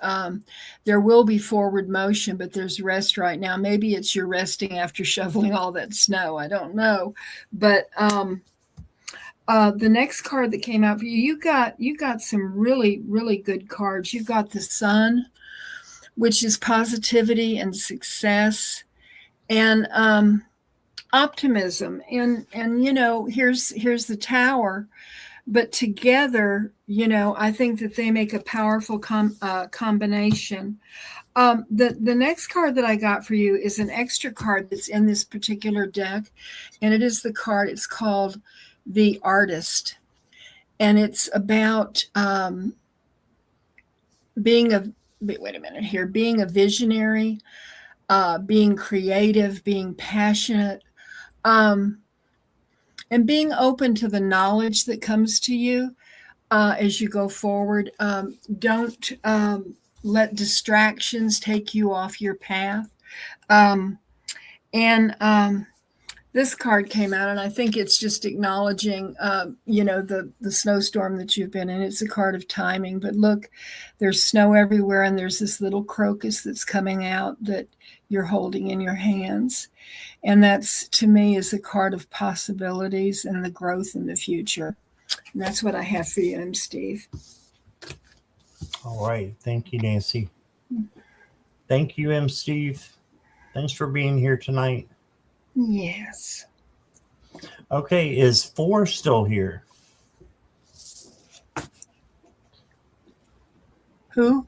There will be forward motion, but there's rest right now. Maybe it's you're resting after shoveling all that snow. I don't know. But the next card that came out for you, you got some really, really good cards. You've got the Sun, which is positivity and success, and optimism, and here's the Tower, but together, I think that they make a powerful combination. The next card that I got for you is an extra card that's in this particular deck, and it is the card. It's called the Artist, and it's about being a visionary, being creative, being passionate. And being open to the knowledge that comes to you as you go forward. Don't let distractions take you off your path. This card came out, and I think it's just acknowledging, the snowstorm that you've been in. It's a card of timing, but look, there's snow everywhere, and there's this little crocus that's coming out that you're holding in your hands. And that's, to me, is a card of possibilities and the growth in the future. And that's what I have for you, Steve. All right. Thank you, Nancy. Thank you, Steve. Thanks for being here tonight. Yes. Okay. Is 4 still here? Who?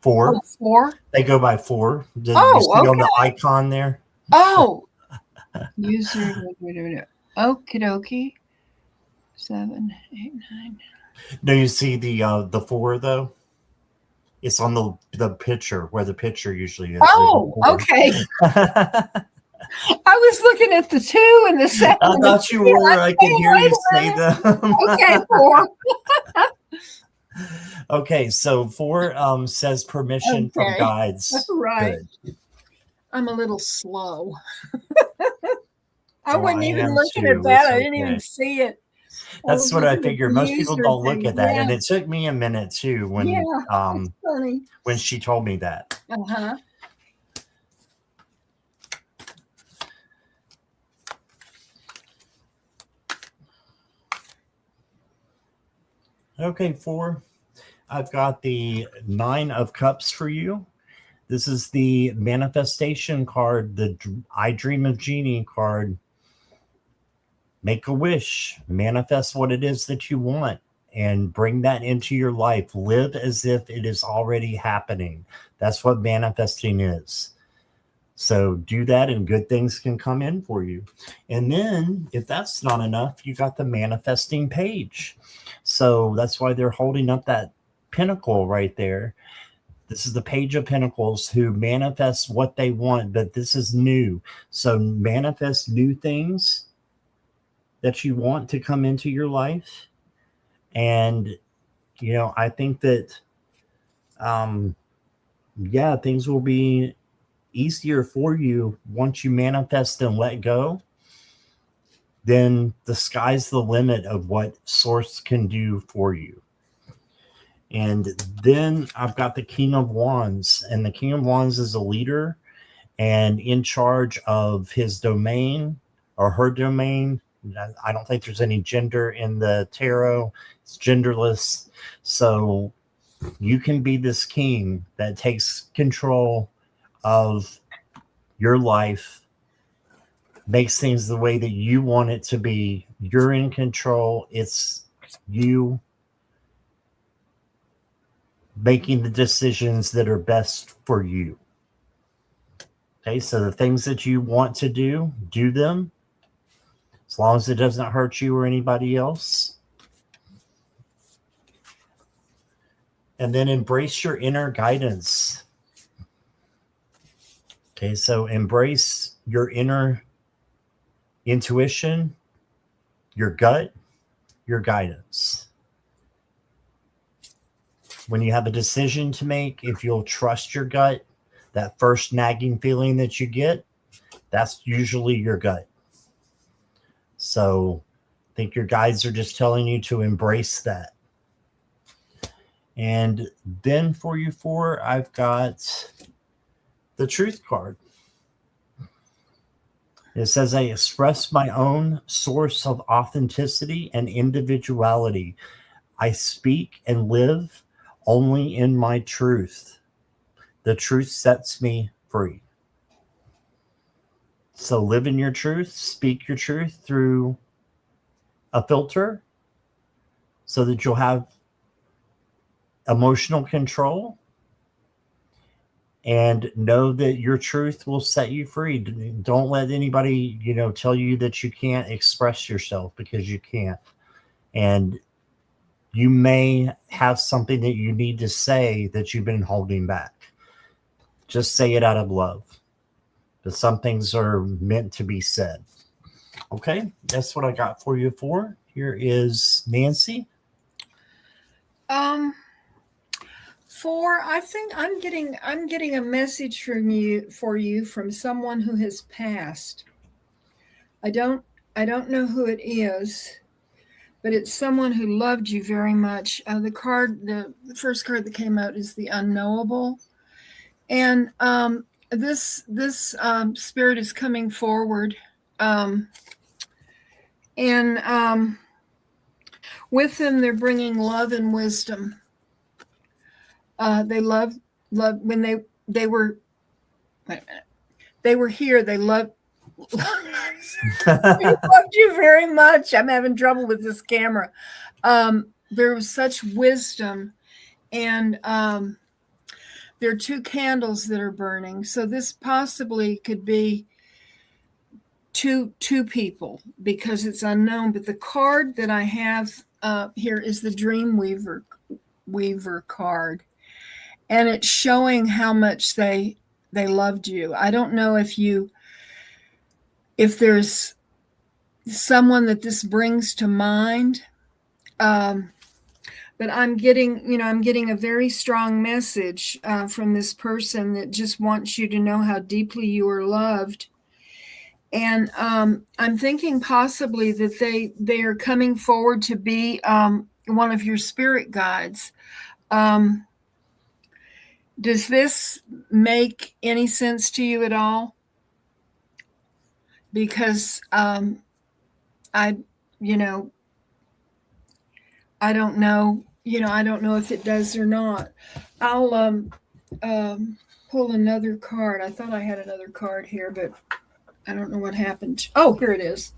4. Oh, 4? They go by 4. Did Oh, you see on the okay. icon there? Oh. User. Okie dokie. 7, 8, 9. No, you see the 4 though? It's on the picture where the picture usually is. Oh, okay. I was looking at the 2 and the 7. I thought you were. I could hear you say them. Okay, 4. Okay, so 4 says permission from Okay. guides. Right. Good. I'm a little slow. I Oh, wasn't I even am looking too. at that. It's I didn't okay. even see it. That's what look I at the figured. Most people user don't look thing. at that, Yeah, and it took me a minute too yeah, it's funny. when she told me that. Uh-huh. Okay, 4. I've got the 9 of Cups for you. This is the manifestation card, the I Dream of Genie card. Make a wish, manifest what it is that you want, and bring that into your life. Live as if it is already happening. That's what manifesting is. So do that, and good things can come in for you. And then, if that's not enough, you got the manifesting page. So that's why they're holding up that pentacle right there. This is the Page of Pentacles, who manifests what they want, but this is new. So manifest new things that you want to come into your life. And, I think that, things will be easier for you once you manifest and let go. Then the sky's the limit of what Source can do for you. And then I've got the King of Wands, and the King of Wands is a leader and in charge of his domain or her domain. I don't think there's any gender in the tarot. It's genderless. So you can be this king that takes control of your life, makes things the way that you want it to be. You're in control. It's you making the decisions that are best for you. Okay, so the things that you want to do them, as long as it doesn't hurt you or anybody else. And then embrace your inner guidance. Okay, so embrace your inner intuition, your gut, your guidance. When you have a decision to make, if you'll trust your gut, that first nagging feeling that you get, that's usually your gut. So I think your guides are just telling you to embrace that. And then for you 4, I've got the Truth card. It says, I express my own source of authenticity and individuality. I speak and live only in my truth. The truth sets me free. So live in your truth, speak your truth through a filter so that you'll have emotional control, and know that your truth will set you free. Don't let anybody, tell you that you can't express yourself, because you can't. And you may have something that you need to say that you've been holding back. Just say it out of love. But some things are meant to be said. Okay, that's what I got for you 4. Here is Nancy. 4, I think I'm getting a message for you from someone who has passed. I don't know who it is, but it's someone who loved you very much. The first card that came out is the Unknowable, and this spirit is coming forward, and with them they're bringing love and wisdom. They love when they were. Wait a minute. They were here. They loved. They loved you very much. I'm having trouble with this camera. There was such wisdom, and there are 2 candles that are burning. So this possibly could be two people, because it's unknown. But the card that I have here is the Dream Weaver card. And it's showing how much they loved you. I don't know if there's someone that this brings to mind, but I'm getting a very strong message from this person that just wants you to know how deeply you are loved, And I'm thinking possibly that they are coming forward to be one of your spirit guides. Does this make any sense to you at all? Because I don't know. I don't know if it does or not. I'll pull another card. I thought I had another card here, but I don't know what happened. Oh, here it is.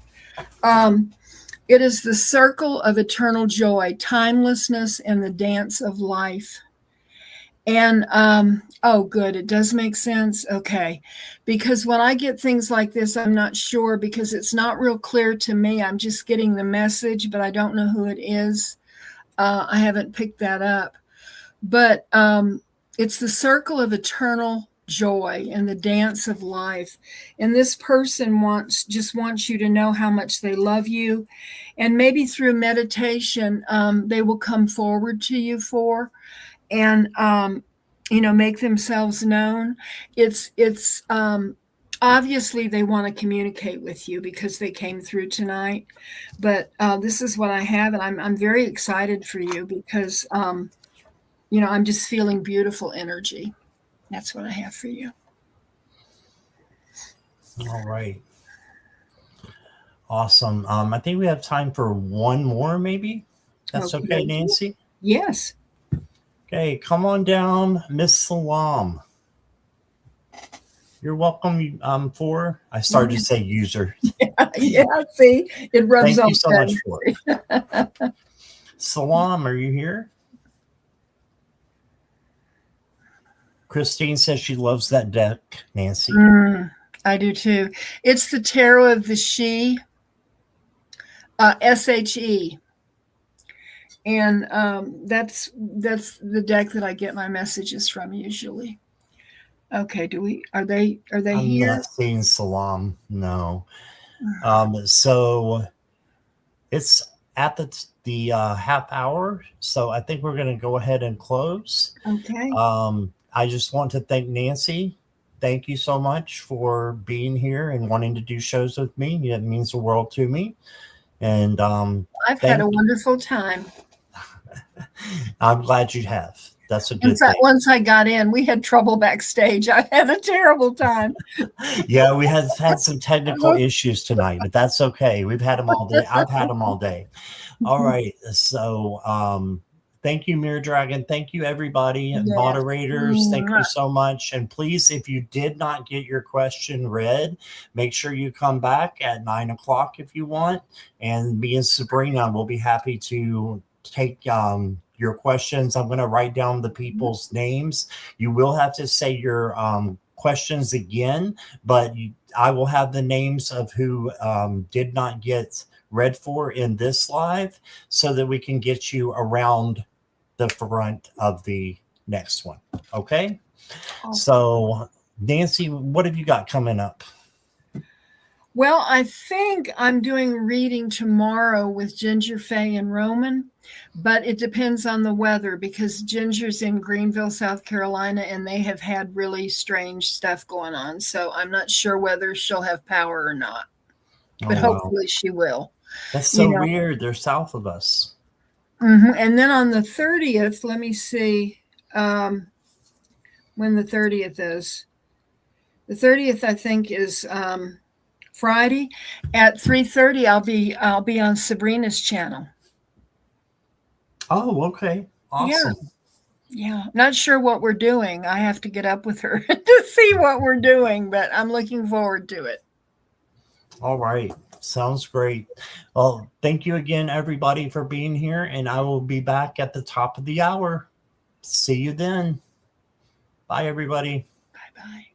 It is the circle of eternal joy, timelessness, and the dance of life. And oh, good. It does make sense. Okay. Because when I get things like this, I'm not sure because it's not real clear to me. I'm just getting the message, but I don't know who it is. I haven't picked that up. But it's the circle of eternal joy and the dance of life. And this person just wants you to know how much they love you. And maybe through meditation, they will come forward to you and make themselves known. It's obviously they want to communicate with you because they came through tonight, but this is what I have, and I'm very excited for you because I'm just feeling beautiful energy. That's what I have for you. All right. Awesome. I think we have time for one more, maybe. That's okay, Nancy? Yes. Okay, come on down, Miss Salam. You're welcome. I started to say user. Yeah, see, it rubs off. Thank you so much for it. Salam, are you here? Christine says she loves that deck, Nancy. I do too. It's the Tarot of the She, SHE. And that's the deck that I get my messages from usually. Okay, are they I'm here? not seeing Salam, no. So it's at the half hour, so I think we're going to go ahead and close. Okay. I just want to thank Nancy. Thank you so much for being here and wanting to do shows with me. It means the world to me. And I've had a wonderful time. I'm glad you have. That's a good thing. Once I got in, we had trouble backstage. I had a terrible time. Yeah, we had some technical issues tonight, but that's okay. We've had them all day. I've had them all day. All right. So thank you, Mirror Dragon. Thank you, everybody. Yes. Moderators, thank you so much. And please, if you did not get your question read, make sure you come back at 9 o'clock if you want. And me and Sabrina will be happy to take your questions. I'm going to write down the people's names. You will have to say your questions again, but I will have the names of who did not get read for in this live so that we can get you around the front of the next one. Okay. Awesome. So Nancy, what have you got coming up? Well, I think I'm doing a reading tomorrow with Ginger, Faye, and Roman, but it depends on the weather because Ginger's in Greenville, South Carolina, and they have had really strange stuff going on. So I'm not sure whether she'll have power or not, but hopefully she will. That's so weird. They're south of us. And then on the 30th, let me see when the 30th is. The 30th, I think, is Friday at 3:30. I'll be on Sabrina's channel. Oh, okay. Awesome. Yeah. Not sure what we're doing. I have to get up with her to see what we're doing, but I'm looking forward to it. All right. Sounds great. Well, thank you again, everybody, for being here, and I will be back at the top of the hour. See you then. Bye, everybody. Bye-bye.